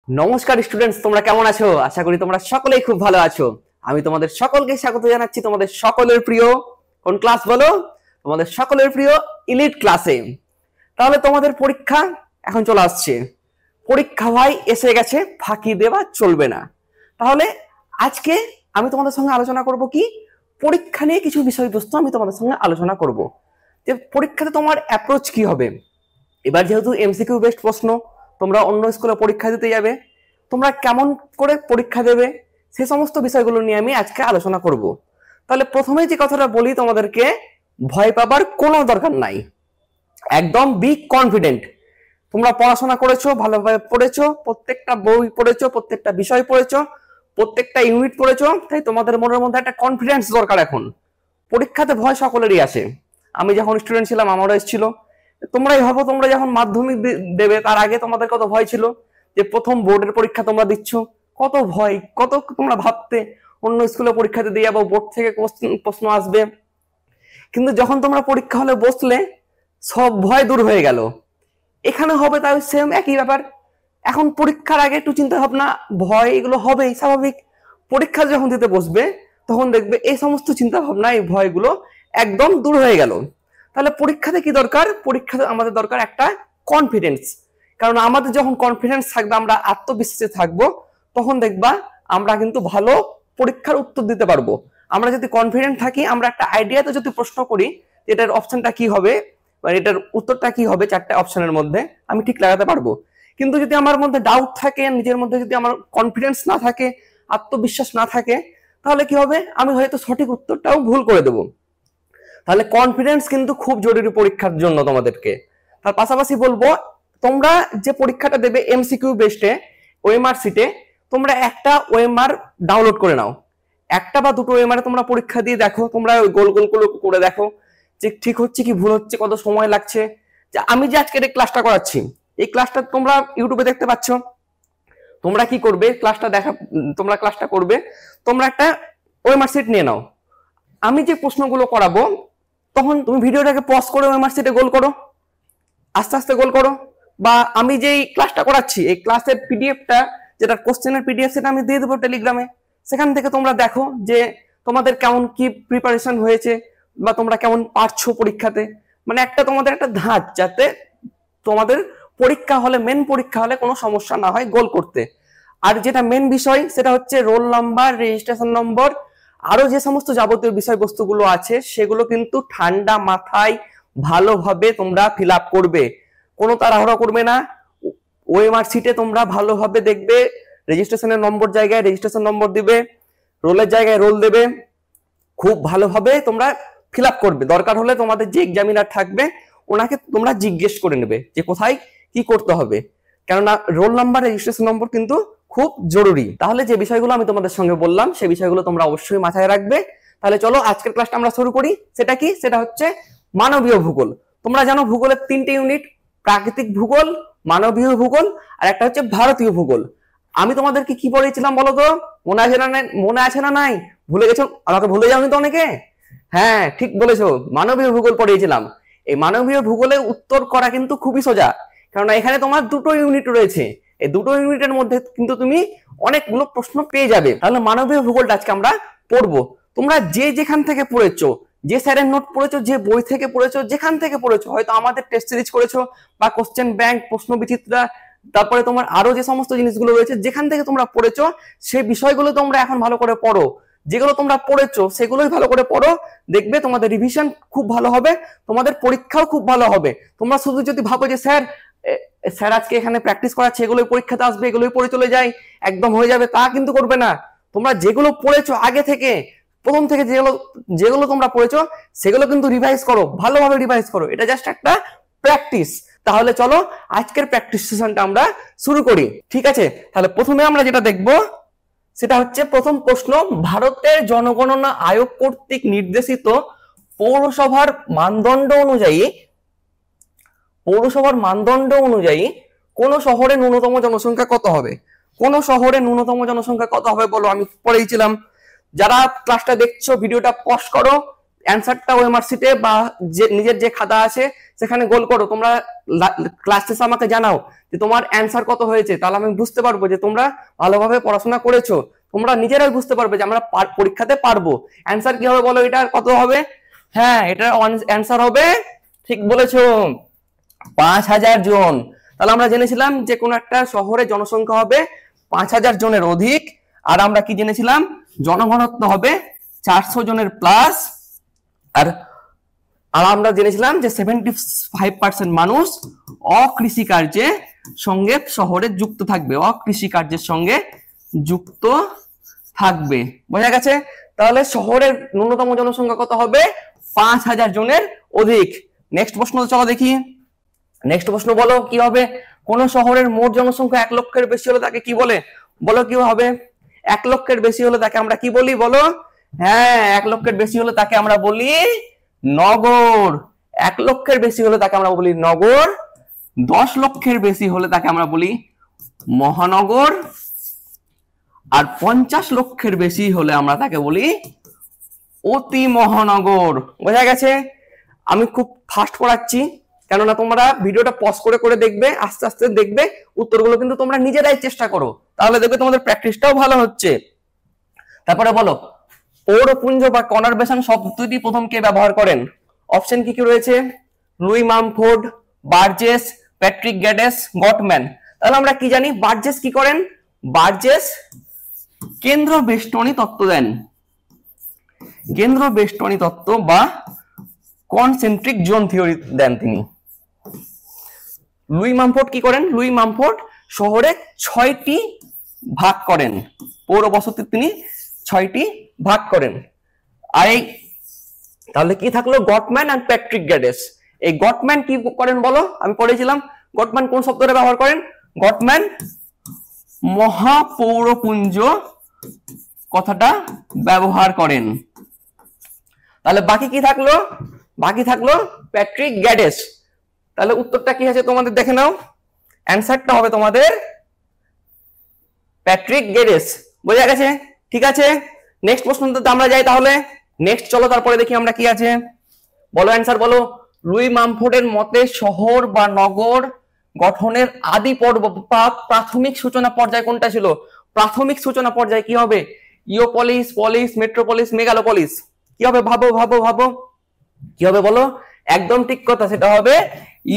নমস্কার স্টুডেন্টস, তোমরা কেমন আছো? আশা করি তোমরা সকলেই খুব ভালো আছো। আমি তোমাদের সকলকে স্বাগত জানাচ্ছি তোমাদের সকলের প্রিয় কোন ক্লাস বলো? তোমাদের সকলের প্রিয় ইলিট ক্লাসে। তাহলে তোমাদের পরীক্ষা এখন চলে আসছে। পরীক্ষা ভাই এসে গেছে, ফাঁকি দেওয়া চলবে না। তাহলে আজকে আমি তোমাদের সঙ্গে আলোচনা করব কি, পরীক্ষা নিয়ে কিছু বিষয়বস্তু আমি তোমাদের সঙ্গে আলোচনা করব যে পরীক্ষাতে তোমার অ্যাপ্রোচ কি হবে। এবার যেহেতু এমসিকিউ বেসড প্রশ্ন, তোমরা অন্য স্কুলে পরীক্ষা দিতে যাবে, তোমরা কেমন করে পরীক্ষা দেবে সেই সমস্ত বিষয়গুলো নিয়ে আমি আজকে আলোচনা করব। তাহলে প্রথমে যে কথাটা বলি, তোমাদেরকে ভয় পাবার কোনো দরকার নাই, একদম বি কনফিডেন্ট। তোমরা পড়াশোনা করেছো, ভালোভাবে পড়েছো, প্রত্যেকটা বই পড়েছো, প্রত্যেকটা বিষয় পড়েছো, প্রত্যেকটা ইউনিট পড়েছো, তাই তোমাদের মনের মধ্যে একটা কনফিডেন্স দরকার। এখন পরীক্ষাতে ভয় সকলেরই আসে, আমি যখন স্টুডেন্ট ছিলাম আমারও এসেছিল। তোমরাই ভাবো, তোমরা যখন মাধ্যমিক দেবে তার আগে তোমাদের কত ভয় ছিল, যে প্রথম বোর্ডের পরীক্ষা তোমরা দিচ্ছ, কত ভয়, কত তোমরা ভাবতে অন্য স্কুলে পরীক্ষাতে দিয়ে যাবো, বোর্ড থেকে প্রশ্ন আসবে। কিন্তু যখন তোমরা পরীক্ষা হলে বসলে, সব ভয় দূর হয়ে গেল। এখানে হবে তাই সেম একই ব্যাপার। এখন পরীক্ষার আগে একটু চিন্তা ভাবনা, ভয় এগুলো হবেই স্বাভাবিক। পরীক্ষা যখন দিতে বসবে তখন দেখবে এই সমস্ত চিন্তা ভাবনা, এই ভয়গুলো একদম দূর হয়ে গেল। তাহলে পরীক্ষাতে কি দরকার? পরীক্ষাতে আমাদের দরকার একটা কনফিডেন্স। কারণ আমাদের যখন কনফিডেন্স থাকবে, আমরা আত্মবিশ্বাসে থাকবো, তখন দেখবা আমরা কিন্তু ভালো পরীক্ষার উত্তর দিতে পারবো। আমরা যদি কনফিডেন্ট থাকি, আমরা একটা আইডিয়াতে যদি প্রশ্ন করি এটার অপশনটা কি হবে বা এটার উত্তরটা কি হবে, চারটে অপশনের মধ্যে আমি ঠিক লাগাতে পারবো। কিন্তু যদি আমার মধ্যে ডাউট থাকে, নিজের মধ্যে যদি আমার কনফিডেন্স না থাকে, আত্মবিশ্বাস না থাকে, তাহলে কি হবে, আমি হয়তো সঠিক উত্তরটাও ভুল করে দেবো। তাহলে কনফিডেন্স কিন্তু খুব জরুরি পরীক্ষার জন্য তোমাদেরকে। তার পাশাপাশি বলবো, তোমরা যে পরীক্ষাটা দেবে এমসিকিউ বেসডে ওএমআর সিটে, তোমরা একটা ওএমআর ডাউনলোড করে নাও। একটা বা দুটো ওএমআর তোমরা পরীক্ষা দিয়ে দেখো, তোমরা ওই গোল গোল করে দেখো যে ঠিক হচ্ছে কি ভুল হচ্ছে, কত সময় লাগছে। যে আমি যে আজকের এই ক্লাসটা করাচ্ছি, এই ক্লাসটা তোমরা ইউটিউবে দেখতে পাচ্ছ। তোমরা কি করবে, তোমরা ক্লাসটা করবে, তোমরা একটা ওএমআর সিট নিয়ে নাও। আমি যে প্রশ্নগুলো করাবো, তখন তুমি ভিডিওটাকে পজ করে ওএমআর সিটে গোল করো, আস্তে আস্তে গোল করো। বা আমি যেই ক্লাসটা করাচ্ছি, এই ক্লাসের পিডিএফটা, যেটা কোশ্চেনের পিডিএফ, সেটা আমি দিয়ে দেবো টেলিগ্রামে। সেখান থেকে তোমরা দেখো যে তোমাদের কেমন কি প্রিপারেশন হয়েছে বা তোমরা কেমন পারছো পরীক্ষাতে। মানে একটা তোমাদের একটা ধাঁচ, যাতে তোমাদের পরীক্ষা হলে, মেন পরীক্ষা হলে কোনো সমস্যা না হয় গোল করতে। আর যেটা মেন বিষয়, সেটা হচ্ছে রোল নাম্বার, রেজিস্ট্রেশন নম্বর, আরো যে সমস্ত যাবতীয় বিষয়বস্তুগুলো আছে, সেগুলো কিন্তু ঠান্ডা মাথায় ভালোভাবে তোমরা ফিল আপ করবে, কোনো তাড়াহুড়া করবে না। ওএমআর সিটে তোমরা ভালোভাবে দেখবে, রেজিস্ট্রেশনের নম্বর জায়গায় রেজিস্ট্রেশন নম্বর দিবে, রোলের জায়গায় রোল দেবে, খুব ভালোভাবে তোমরা ফিল আপ করবে। দরকার হলে তোমাদের যে এক্সামিনার থাকবে, ওনাকে তোমরা জিজ্ঞেস করে নেবে যে কোথায় কি করতে হবে, কেননা রোল নাম্বার, রেজিস্ট্রেশন নম্বর কিন্তু খুব জরুরি। তাহলে যে বিষয়গুলো আমি তোমাদের সঙ্গে বললাম, সেই বিষয়গুলো তোমরা অবশ্যই মাথায় রাখবে। তাহলে চলো আজকের ক্লাসটা আমরা শুরু করি। সেটা কি? সেটা হচ্ছে মানবীয় ভূগোল। তোমরা জানো ভূগোলের তিনটে ইউনিট, প্রাকৃতিক ভূগোল, মানবীয় ভূগোল, আর একটা হচ্ছে ভারতীয় ভূগোল। আমি তোমাদেরকে কি পড়িয়েছিলাম বলো তো? মনে আছে না? মনে আছে না? নাই ভুলে গেছো? আমাকে ভুলে যাওনি তো অনেকে? হ্যাঁ, ঠিক বলেছো, মানবীয় ভূগোল পড়িয়েছিলাম। এই মানবীয় ভূগোলের উত্তর করা কিন্তু খুবই সোজা, কারণ এখানে তোমার দুটো ইউনিট রয়েছে। এই দুটো ইউনিটের মধ্যে কিন্তু তুমি অনেকগুলো প্রশ্ন পেয়ে যাবে। তাহলে মানবীয় ভূগোলটা আজকে আমরা পড়বো। তোমরা যে যেখান থেকে পড়েছো, যে স্যারের নোট পড়েছো, যে বই থেকে পড়েছো, যেখান থেকে পড়েছো, হয়তো আমাদের টেস্ট সিরিজ করেছো বা কোশ্চেন ব্যাংক, প্রশ্ন বিচিত্রা, তারপরে তোমার আরো যে সমস্ত জিনিসগুলো রয়েছে, যেখান থেকে তোমরা পড়েছো সেই বিষয়গুলো তোমরা এখন ভালো করে পড়ো। যেগুলো তোমরা পড়েছো সেগুলোই ভালো করে পড়ো, দেখবে তোমাদের রিভিশন খুব ভালো হবে, তোমাদের পরীক্ষাও খুব ভালো হবে। তোমরা শুধু যদি ভাবো যে স্যার আজকে এখানে প্র্যাকটিস করাচ্ছে, এগুলোই পরীক্ষাতে আসবে, এগুলোই পড়ে চলে যায়, একদম হয়ে যাবে, তা কিন্তু করবে না। তোমরা যেগুলো পড়েছো আগে থেকে, প্রথম থেকে যেগুলো যেগুলো তোমরা পড়েছো, সেগুলো কিন্তু রিভাইজ করো, ভালোভাবে রিভাইজ করো। এটা জাস্ট একটা প্র্যাকটিস। তাহলে চলো আজকের প্র্যাকটিস সেশনটা আমরা শুরু করি, ঠিক আছে? তাহলে প্রথমে আমরা যেটা দেখবো সেটা হচ্ছে প্রথম প্রশ্ন, ভারতের জনগণনা আয়োগ কর্তৃক নির্দেশিত পৌরসভার মানদণ্ড অনুযায়ী কোন শহরে ন্যূনতম জনসংখ্যা কত হবে? কোন শহরে ন্যূনতম জনসংখ্যা কত হবে বলো? আমি পড়েছিলাম। যারা ক্লাসটা দেখছো, ভিডিওটা পজ করো, অ্যান্সারটা ওএমআর শিটে বা যে নিজের যে খাতা আছে সেখানে গোল করো। তোমরা ক্লাস শেষে আমাকে জানাও যে তোমার অ্যান্সার কত হয়েছে, তাহলে আমি বুঝতে পারবো যে তোমরা ভালোভাবে পড়াশোনা করেছো। তোমরা নিজেরাই বুঝতে পারবে যে আমরা পরীক্ষাতে পারবো। অ্যান্সার কি হবে বলো, এটা কত হবে? হ্যাঁ, এটার অ্যান্সার হবে, ঠিক বলেছো, 5000 জন। তাহলে আমরা জেনেছিলাম যে কোন একটা শহরে জনসংখ্যা হবে 5000 জনের অধিক, আর আমরা কি জেনেছিলাম, জনঘনত্ব হবে 400 জনের প্লাস, আর আমরা জেনেছিলাম যে 75% মানুষ অকৃষিকার্যের সঙ্গে শহরে যুক্ত থাকবে, অকৃষিকার্যের সঙ্গে যুক্ত থাকবে। বোঝা গেছে? তাহলে শহরের ন্যূনতম জনসংখ্যা কত হবে? 5000 জনের অধিক। নেক্সট প্রশ্ন চলো দেখি। নেক্সট প্রশ্ন বলো কি হবে? কোন শহরের মোট জনসংখ্যা 1 লক্ষের বেশি হলে তাকে কি বলে? বলো কি হবে? 1 লক্ষের বেশি হলে তাকে আমরা কি বলি বলো? হ্যাঁ, 1 লক্ষের বেশি হলে তাকে আমরা বলি নগর। 1 লক্ষের বেশি হলে তাকে আমরা বলি নগর। 10 লক্ষের বেশি হলে তাকে আমরা বলি মহানগর। আর 50 লক্ষের বেশি হলে আমরা তাকে বলি অতি মহানগর। বোঝা গেছে? আমি খুব ফাস্ট পড়াচ্ছি, কেননা তোমরা ভিডিওটা পজ করে করে দেখবে, আস্তে আস্তে দেখবে উত্তরগুলো কিন্তু তোমরা নিজেরাই চেষ্টা করো, তাহলে দেখবে তোমাদের প্র্যাকটিসটাও ভালো হচ্ছে। তারপরে বলো, পৌরপুঞ্জ বা কনারভেশন শব্দটি প্রথম কে ব্যবহার করেন? অপশন কি কি রয়েছে? Louis Mumford, Burgess, Patrick Geddes, Gottman. তাহলে আমরা কি জানি, বার্জেস কি করেন? বার্জেস কেন্দ্র বেষ্টনী তত্ত্ব দেন। কেন্দ্র বেষ্টনী তত্ত্ব বা কনসেন্ট্রিক জোন থিওরি দেন তিনি। লুই মামফোর্ড কি করেন? লুই মামফোর্ড শহরে 6টি ভাগ করেন, পৌর বসতি তিনি 6টি ভাগ করেন। আর এই তাহলে কি থাকলো? গটম্যান আর প্যাট্রিক গ্যাডেস। এই গটম্যান কি করেন বলো? আমি পড়েছিলাম গটম্যান কোন শব্দটা ব্যবহার করেন? গটম্যান মহাপৌরপুঞ্জ কথাটা ব্যবহার করেন। তাহলে বাকি কি থাকলো? বাকি থাকলো প্যাট্রিক গ্যাডেস। তাহলে উত্তরটা কি আছে তোমাদের দেখে নাও। অ্যান্সারটা হবে তোমাদের প্যাট্রিক গ্যাডেস। বোঝা গেছে? ঠিক আছে, নেক্সট প্রশ্নতে আমরা যাই তাহলে। নেক্সট চলো, তারপরে দেখি আমরা কি আছে। বলো অ্যান্সার বলো। লুই মামফোর্ডের মতে শহর বা নগর গঠনের আদি পর্ব বা প্রাথমিক সূচনা পর্যায় কোনটা ছিল? প্রাথমিক সূচনা পর্যায় কি হবে? ইওপলিস, পলিস, মেট্রোপলিস, মেগালোপলিস। কি হবে? ভাবো ভাবো ভাবো, কি হবে বলো? একদম ঠিক কথা, সেটা হবে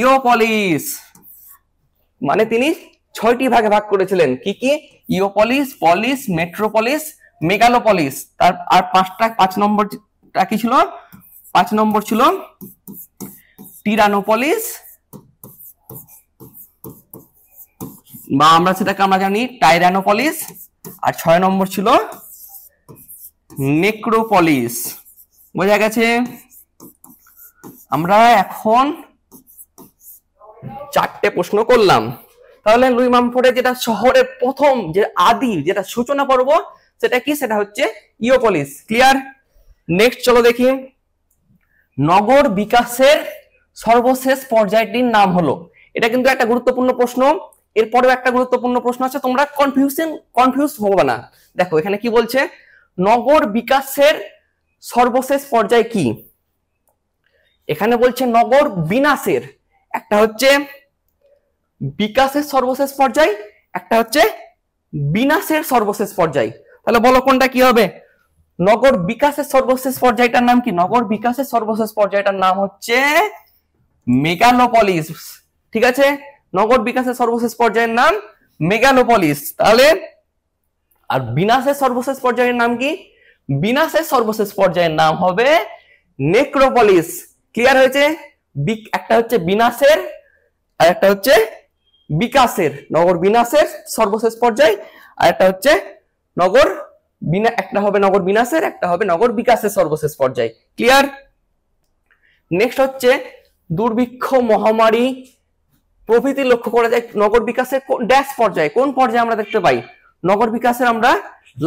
ইওপলিস। মানে তিনি 6টি ভাগে ভাগ করেছিলেন। কি কি? ইওপলিস, পলিস, মেট্রোপলিস, মেগালোপলিস। তার আর 5 নম্বরটা কি ছিল? 5 নম্বর ছিল টিরানোপলিস, বা আমরা সেটাকে আমরা জানি টাইরানোপলিস। আর 6 নম্বর ছিল নেক্রোপলিস। বোঝা গেছে? আমরা এখন 4টে প্রশ্ন করলাম। তাহলে লুই মামফোর্ডের যেটা শহরের প্রথম যে আদি যেটা সূচনা পর্ব, সেটা কি? সেটা হচ্ছে ইওপলিস। ক্লিয়ার? নেক্সট চলো দেখি। নগর বিকাশের সর্বশেষ পর্যায়টির নাম হলো। এটা কিন্তু একটা গুরুত্বপূর্ণ প্রশ্ন। এরপরেও একটা গুরুত্বপূর্ণ প্রশ্ন আছে, তোমরা কনফিউজ হবে না। দেখো এখানে কি বলছে, নগর বিকাশের সর্বশেষ পর্যায় কি? এখানে বলছে নগর বিনাশের। একটা হচ্ছে বিকাশের সর্বশেষ পর্যায়, একটা হচ্ছে বিনাশের সর্বশেষ পর্যায়। তাহলে বলো কোনটা কি হবে? নগর বিকাশের সর্বশেষ পর্যায়টার নাম কি? নগর বিকাশের সর্বশেষ পর্যায়টার নাম হচ্ছে মেগালোপলিস। ঠিক আছে, নগর বিকাশের সর্বশেষ পর্যায়ের নাম মেগালোপলিস। তাহলে আর বিনাশের সর্বশেষ পর্যায়ের নাম কি? বিনাশের সর্বশেষ পর্যায়ের নাম হবে নেক্রোপলিস। ক্লিয়ার হয়েছে? একটা হচ্ছে বিনাশের আর একটা হচ্ছে বিকাশের। নগর বিনাশের সর্বশেষ পর্যায় আর একটা হচ্ছে নগর একটা হবে নগর বিনাশের, একটা হবে নগর বিকাশের সর্বশেষ পর্যায়। ক্লিয়ার? নেক্সট হচ্ছে দুর্ভিক্ষ, মহামারী প্রভৃতি লক্ষ্য করা যায় নগর বিকাশের ড্যাশ পর্যায়ে। কোন পর্যায়ে আমরা দেখতে পাই? নগর বিকাশের আমরা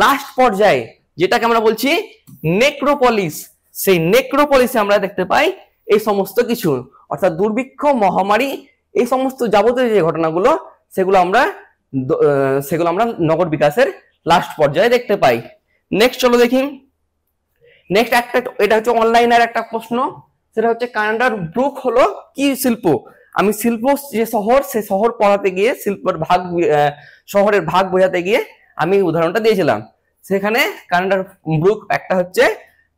লাস্ট পর্যায়ে, যেটাকে আমরা বলছি নেক্রোপলিস। সেই নেক্রোপলিসে আমরা দেখতে পাই এই সমস্ত কিছু, অর্থাৎ দুর্ভিক্ষ, মহামারী, এই সমস্ত যাবতীয় যে ঘটনাগুলো সেগুলো আমরা নগর বিকাশের লাস্ট পর্যায়ে দেখতে পাই। নেক্সট চলো দেখি। নেক্সট একটা, এটা হচ্ছে অনলাইনের একটা প্রশ্ন, সেটা হচ্ছে কানাডার ব্রুক হলো কি শিল্প? আমি শিল্প যে শহর, সে শহর পড়াতে গিয়ে শিল্পের ভাগ, শহরের ভাগ বোঝাতে গিয়ে আমি উদাহরণটা দিয়েছিলাম। সেখানে কানাডার ব্রুক একটা হচ্ছে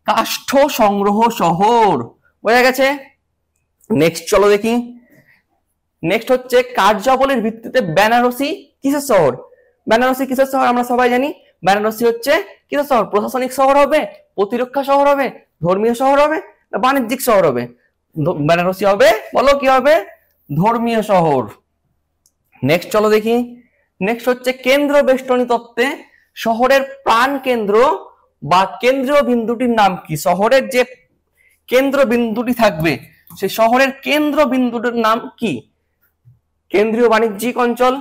কাষ্ঠ সংগ্রহ শহর, বোঝা গেছে। নেক্সট চলো দেখি, নেক্সট হচ্ছে কার্যাবলীর ভিত্তিতে বেনারসি কিসের শহর? বেনারসি কিসের শহর আমরা সবাই জানি, বেনারসি হচ্ছে কিসের শহর? প্রশাসনিক শহর হবে, প্রতিরক্ষা শহর হবে, ধর্মীয় শহর হবে, না বাণিজ্যিক শহর হবে? বেনারসি হবে, বলো কি হবে? ধর্মীয় শহর। নেক্সট চলো দেখি, নেক্সট হচ্ছে কেন্দ্র বেষ্টনী তত্ত্বে শহরের প্রাণ কেন্দ্র বা কেন্দ্রীয় বিন্দুটির নাম কি? শহরের যে কেন্দ্র বিন্দুটি থাকবে সেই শহরের কেন্দ্র বিন্দুটির নাম কি? কেন্দ্রীয় বাণিজ্যিক অঞ্চল,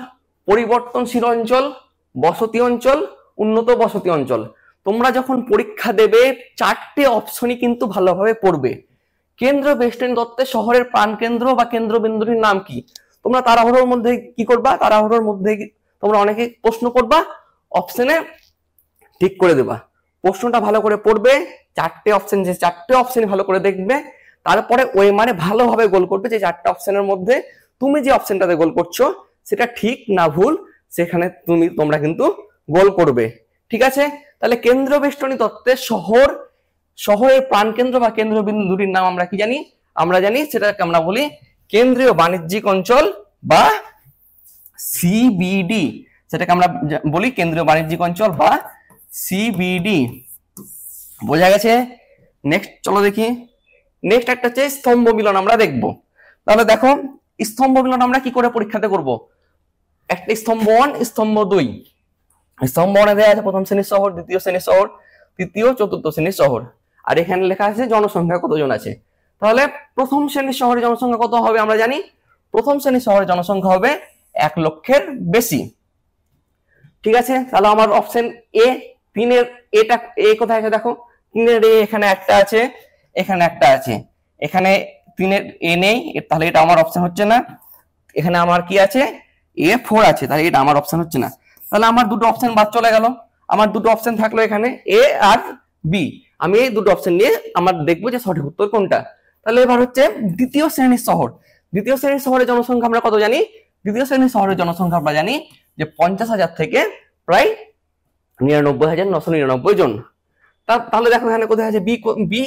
পরিবর্তনশীল অঞ্চল, বসতি অঞ্চল, উন্নত বসতি অঞ্চল। তোমরা যখন পরীক্ষা দেবে চারটে অপশনই কিন্তু ভালোভাবে পড়বে। কেন্দ্র বেষ্টনী তত্ত্বে শহরের প্রাণ কেন্দ্র বা কেন্দ্র বিন্দুটির নাম কি? তোমরা তাড়াহুড়োর মধ্যে কি করবা? তাড়াহুড়োর মধ্যে তোমরা অনেকে প্রশ্ন করবা, অপশনে ঠিক করে দেবা। প্রশ্নটা ভালো করে পড়বে, চারটে অপশন, যে চারটে অপশন ভালো করে দেখবে, তারপরে ওই মানে ভালোভাবে গোল করবে যে চারটে অপশনের মধ্যে তুমি যে অপশনটাতে গোল করছো সেটা ঠিক না ভুল, সেখানে তোমরা কিন্তু গোল করবে। ঠিক আছে, তাহলে কেন্দ্র বেষ্টনী তত্ত্বে শহরের প্রাণকেন্দ্র বা কেন্দ্র বিন্দুটির নাম আমরা কি জানি? আমরা জানি সেটাকে আমরা বলি কেন্দ্রীয় বাণিজ্যিক অঞ্চল বা সিবিডি, সেটাকে আমরা বলি কেন্দ্রীয় বাণিজ্যিক অঞ্চল বা সিবিডি, বোঝা গেছে। নেক্সট চলো দেখি, নেক্সট একটা হচ্ছে স্তম্ভ মিলন আমরা দেখব। তাহলে দেখো স্তম্ভ মিলন আমরা কি করে পরীক্ষাতে করব? একটা স্তম্ভ 1, স্তম্ভ 2। স্তম্ভ 1 দেয়া আছে প্রথম শ্রেণীর শহর, দ্বিতীয় শ্রেণীর শহর, তৃতীয় চতুর্থ শ্রেণীর শহর, আর এখানে লেখা আছে জনসংখ্যা কতজন আছে। তাহলে প্রথম শ্রেণীর শহরের জনসংখ্যা কত হবে আমরা জানি? প্রথম শ্রেণীর শহরের জনসংখ্যা হবে 1 লক্ষের বেশি। ঠিক আছে, তাহলে আমার অপশন এ, 3 এর এটা এ কোথায় আছে দেখো, 3 এর এ এখানে একটা আছে, এখানে একটা আছে, এখানে 3 এর এ নেই, তাহলে এটা আমার অপশন হচ্ছে না। এখানে আমার কি আছে? A4 আছে, তাহলে এটা আমার অপশন হচ্ছে না। তাহলে আমার দুটো অপশন বাদ চলে গেল। আমার দুটো অপশন থাকলো এখানে এ আর বি। আমি এই দুটো অপশন নিয়ে আমার দেখবো যে সঠিক উত্তর কোনটা। তাহলে এবার হচ্ছে দ্বিতীয় শ্রেণীর শহর। দ্বিতীয় শ্রেণীর শহরের জনসংখ্যা আমরা কত জানি? দ্বিতীয় শ্রেণীর শহরের জনসংখ্যা আমরা জানি যে 50,000 থেকে প্রায় 99,999 জন। তাহলে দেখো এখানে কোথায় আছে? বি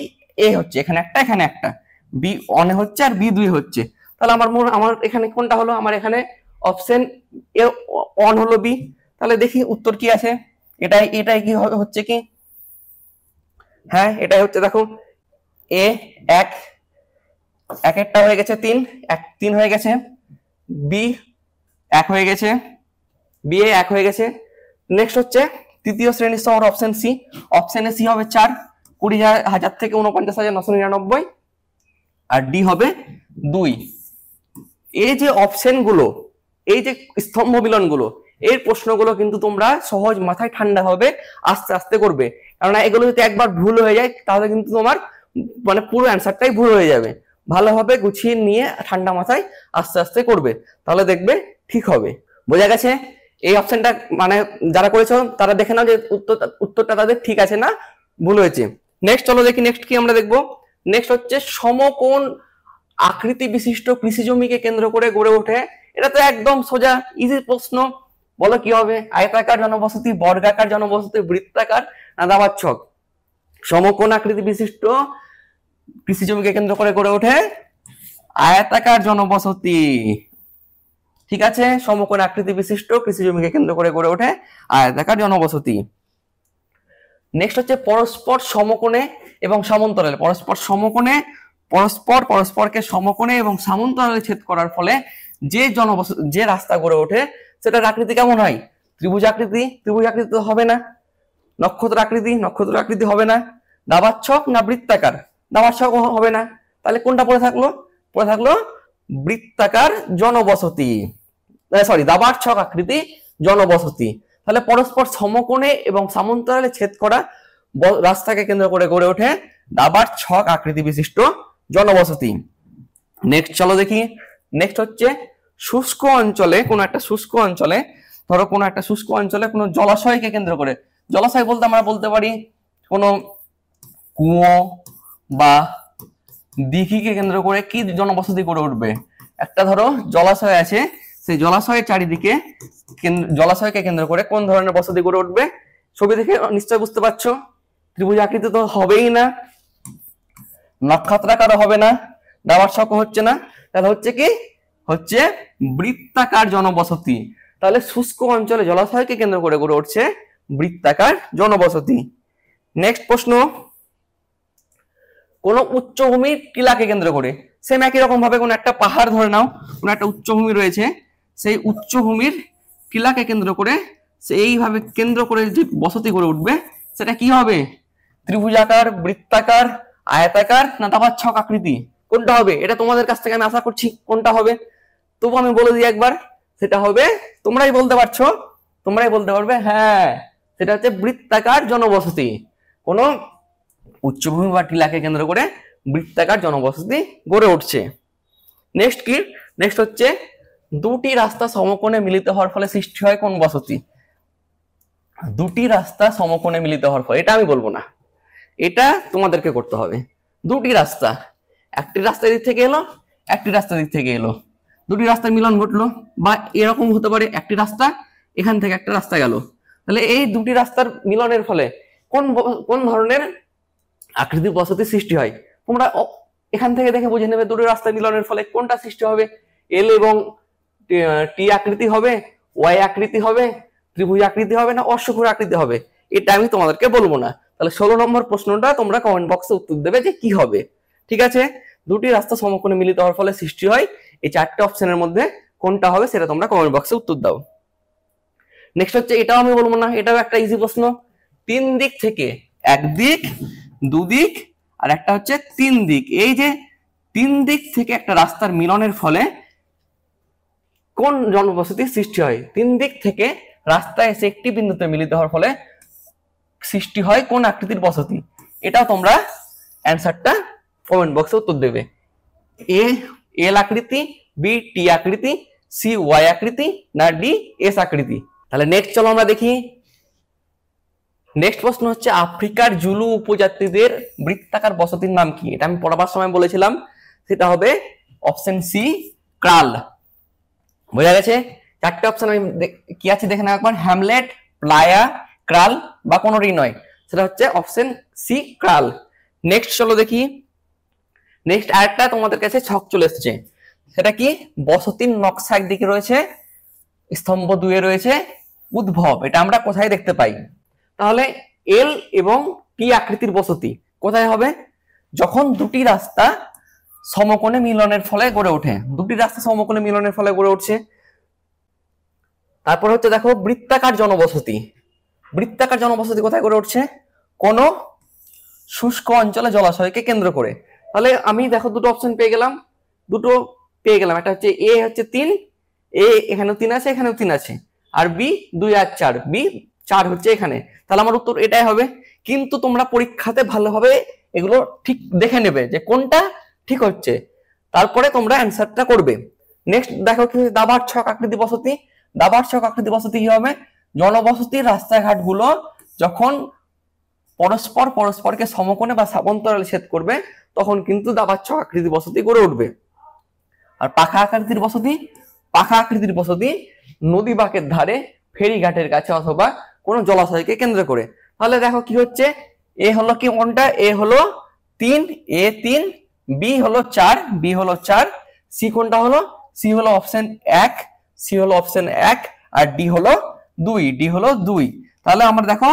এ হচ্ছে এখানে একটা, এখানে একটা, বি অনে হচ্ছে আর বি 2 হচ্ছে। তাহলে আমার এখানে কোনটা হলো? আমার এখানে অপশন এ অন হলো বি। তাহলে দেখি উত্তর কি আছে। এটাই কি হচ্ছে কি? হ্যাঁ এটাই হচ্ছে, দেখো এ 1, একটা হয়ে গেছে 3 হয়ে গেছে, বি 1 হয়ে গেছে, বি এ 1 হয়ে গেছে। নেক্সট হচ্ছে তৃতীয় শ্রেণীর শহর অপশন সি। অপশনে সি হবে 4, 20,000 থেকে 49,999, আর ডি হবে 2। এই যে অপশন গুলো, এই যে স্তম্ভ মিলন গুলো, এই প্রশ্নগুলো কিন্তু তোমরা সহজ মাথায় ঠান্ডা হবে আস্তে আস্তে করবে, কারণ এগুলো যদি একবার ভুল হয়ে যায় তাহলে কিন্তু তোমার মানে পুরো অ্যান্সারটাই ভুল হয়ে যাবে। ভালোভাবে গুছিয়ে নিয়ে ঠান্ডা মাথায় আস্তে আস্তে করবে, তাহলে দেখবে ঠিক হবে। বোঝা গেছে? এই অপশনটা মানে যারা করেছো তারা দেখে নাও যে উত্তরটা তাদের ঠিক আছে না ভুল হয়েছে। নেক্সট চলো দেখি, নেক্সট কি আমরা দেখবো। নেক্সট হচ্ছে সমকোণ আকৃতি বিশিষ্ট কৃষি জমিকে কেন্দ্র করে গড়ে ওঠে। এটা তো একদম সোজা ইজি প্রশ্ন, বলো কি হবে? আয়তাকার জনবসতি, বর্গাকার জনবসতি, বৃত্তাকার না দাবার ছক? সমকোণ আকৃতি বিশিষ্ট কৃষি জমিকে কেন্দ্র করে গড়ে ওঠে আয়তাকার জনবসতি। ঠিক আছে, সমকোণ আকৃতি বিশিষ্ট কৃষি জমিকে কেন্দ্র করে গড়ে ওঠে আয়তাকার জনবসতি। নেক্সট হচ্ছে পরস্পর সমকোণে এবং সমান্তরালে। পরস্পরকে সমকোণে এবং সমান্তরালে ছেদ করার ফলে যে রাস্তা গড়ে ওঠে সেটার আকৃতি কেমন হয়? ত্রিভুজ আকৃতি তো হবে না, নক্ষত্র আকৃতি হবে না, দাবার ছক না বৃত্তাকার? দাবার ছক হবে না। তাহলে কোনটা পড়ে থাকলো বৃত্তাকার জনবসতি, সরি দাবার ছক আকৃতি জনবসতি। তাহলে পরস্পর সমকোণে এবং সমান্তরালে ছেদ করা রাস্তাকে কেন্দ্র করে গড়ে ওঠে দাবার ছক আকৃতি বিশিষ্ট জনবসতি। নেক্সট চলো দেখি, নেক্সট হচ্ছে শুষ্ক অঞ্চলে, কোন একটা শুষ্ক অঞ্চলে, ধরো কোন একটা শুষ্ক অঞ্চলে কোন জলাশয়কে কেন্দ্র করে, জলাশয় বলতে আমরা বলতে পারি কুয়ো বা দিঘিকে কেন্দ্র করে কি জনবসতি গড়ে উঠবে? একটা ধরো জলাশয় আছে, সেই জলাশয়ের চারিদিকে জলাশয়কে কেন্দ্র করে কোন ধরনের বসতি গড়ে উঠবে? ছবি দেখে নিশ্চয় বুঝতে পারছো, ত্রিভুজ আকৃতি তো হবেই না, নক্ষত্রাকার হবে না, দাবার ছক হচ্ছে না, তাহলে হচ্ছে কি? হচ্ছে বৃত্তাকার জনবসতি। তাহলে শুষ্ক অঞ্চলে জলাশয়কে কেন্দ্র করে গড়ে উঠছে বৃত্তাকার জনবসতি। নেক্সট প্রশ্ন, কোন উচ্চভূমির টিলাকে কেন্দ্র করে, সেম একই রকম ভাবে কোন একটা পাহাড় ধরে নাও, কোন একটা উচ্চভূমি রয়েছে, সেই উচ্চভূমির টিলাকে কেন্দ্র করে এইভাবে কেন্দ্র করে যে বসতি গড়ে উঠবে সেটা কি হবে? ত্রিভুজাকার, বৃত্তাকার, আয়তাকার না দাবার ছক আকৃতি? কোনটা হবে? এটা তোমাদের কাছ থেকে আমি আশা করছি কোনটা হবে। তবু আমি বলে দিই একবার, সেটা হবে, তোমরাই বলতে পারছো, তোমরাই বলতে পারবে, হ্যাঁ সেটা হচ্ছে বৃত্তাকার জনবসতি। কোন উচ্চভূমি বা টিলাকে কেন্দ্র করে বৃত্তাকার জনবসতি গড়ে উঠছে। নেক্সট কি? নেক্সট হচ্ছে দুটি রাস্তা সমকোণে মিলিত হওয়ার ফলে সৃষ্টি হয় কোন বসতি? দুটি রাস্তা সমকোণে মিলিত হওয়ার ফলে, এটা আমি বলবো না, এটা তোমাদেরকে করতে হবে। দুটি রাস্তা, একটি রাস্তা দিক থেকে এলো, একটি রাস্তা দিক থেকে এলো, দুটি রাস্তার মিলন ঘটলো, বা এরকম হতে পারে একটি রাস্তা এখান থেকে একটা রাস্তা গেল, তাহলে এই দুটি রাস্তার মিলনের ফলে কোন কোন ধরনের আকৃতির বসতি সৃষ্টি হয়? তোমরা এখান থেকে দেখে বুঝে নেবে দুটি রাস্তা মিলনের ফলে কোনটা সৃষ্টি হবে। এল এবং টি আকৃতি হবে, ওয়াই আকৃতি হবে, ত্রিভুজ আকৃতি হবে না অশ্বক্ষুর আকৃতি হবে? এটা আমি তোমাদেরকে বলবো না। তাহলে 16 নম্বর প্রশ্নটা তোমরা কমেন্ট বক্সে উত্তর দেবে যে কি হবে। ঠিক আছে, দুটি রাস্তা সমকোণে মিলিত হওয়ার ফলে সৃষ্টি হয়, এই চারটে অপশনের মধ্যে কোনটা হবে সেটা তোমরা কমেন্ট বক্সে উত্তর দাও। নেক্সট হচ্ছে, এটাও আমি বলবো না, এটাও একটা ইজি প্রশ্ন। তিন দিক থেকে, একদিক, দুদিক আর একটা হচ্ছে তিন দিক, এই যে তিন দিক থেকে একটা রাস্তার মিলনের ফলে কোন জনবসতির সৃষ্টি হয়? তিন দিক থেকে রাস্তা এসে একটি বিন্দুতে মিলিত হওয়ার ফলে সৃষ্টি হয় কোন আকৃতির বসতি? এটাও তোমরা অ্যান্সারটা কমেন্ট বক্সে উত্তর দেবে। এ এল আকৃতি, বি টি আকৃতি, সি ওয়াই আকৃতি না ডি এস আকৃতি? তাহলে নেক্সট চলো আমরা দেখি। নেক্সট প্রশ্ন হচ্ছে, আফ্রিকার জুলু উপজাতিদের বৃত্তাকার বসতির নাম কি? এটা আমি পড়াবার সময় বলেছিলাম, সেটা হবে অপশন সি ক্রাল। বোঝা গেছে? চারটে অপশন আমি কি আছে দেখে নাও একবার, হ্যামলেট, প্লায়া, ক্রাল বা কোনোটি নয়, সেটা হচ্ছে অপশন সি ক্রাল। নেক্সট চলো দেখি। নেক্সট আরেকটা তোমাদের কাছে ছক চলে এসছে, সেটা কি? বসতির নকশা একদিকে রয়েছে, স্তম্ভ 2 এ রয়েছে উদ্ভব, এটা আমরা কোথায় দেখতে পাই? তাহলে এল এবং টি আকৃতির বসতি কোথায় হবে? যখন দুটি রাস্তা সমকোণে মিলনের ফলে গড়ে ওঠে, দুটি রাস্তা সমকোণে মিলনের ফলে গড়ে উঠছে। তারপর হচ্ছে দেখো বৃত্তাকার জনবসতি, বৃত্তাকার জনবসতি কোথায় গড়ে উঠছে? কোন শুষ্ক অঞ্চলে জলাশয়কে কেন্দ্র করে। তাহলে আমি দেখো দুটো অপশন পেয়ে গেলাম, একটা হচ্ছে এ হচ্ছে 3, এ এখানেও 3 আছে, এখানেও 3 আছে, আর বি 2 আর 4, বি 4 হচ্ছে এখানে। তাহলে আমার উত্তর এটাই হবে। কিন্তু তোমরা পরীক্ষাতে ভালোভাবে এগুলো ঠিক দেখে নেবে যে কোনটা ঠিক হচ্ছে, তারপরে তোমরা অ্যান্সারটা করবে। নেক্সট দেখো কি, দাবার ছক আকৃতি বসতি। দাবার ছক আকৃতি বসতি কি হবে? জনবসতির রাস্তাঘাট গুলো যখন পরস্পরকে সমকোণে বা সমান্তরালে ছেদ করবে তখন কিন্তু দাবার ছক আকৃতি বসতি গড়ে উঠবে। আর পাখা আকৃতির বসতি নদী বাঁকের ধারে, ফেরিঘাটের কাছে অথবা কোনো জলাশয়কে কেন্দ্র করে। তাহলে দেখো কি হচ্ছে, এ হলো কি কোনটা? এ হলো 3, এ 3, বি হলো 4, বি হলো 4, সি কোনটা হলো? সি হলো অপশন 1, সি হলো অপশন 1 আর ডি হলো 2, ডি হলো 2। তাহলে আমরা দেখো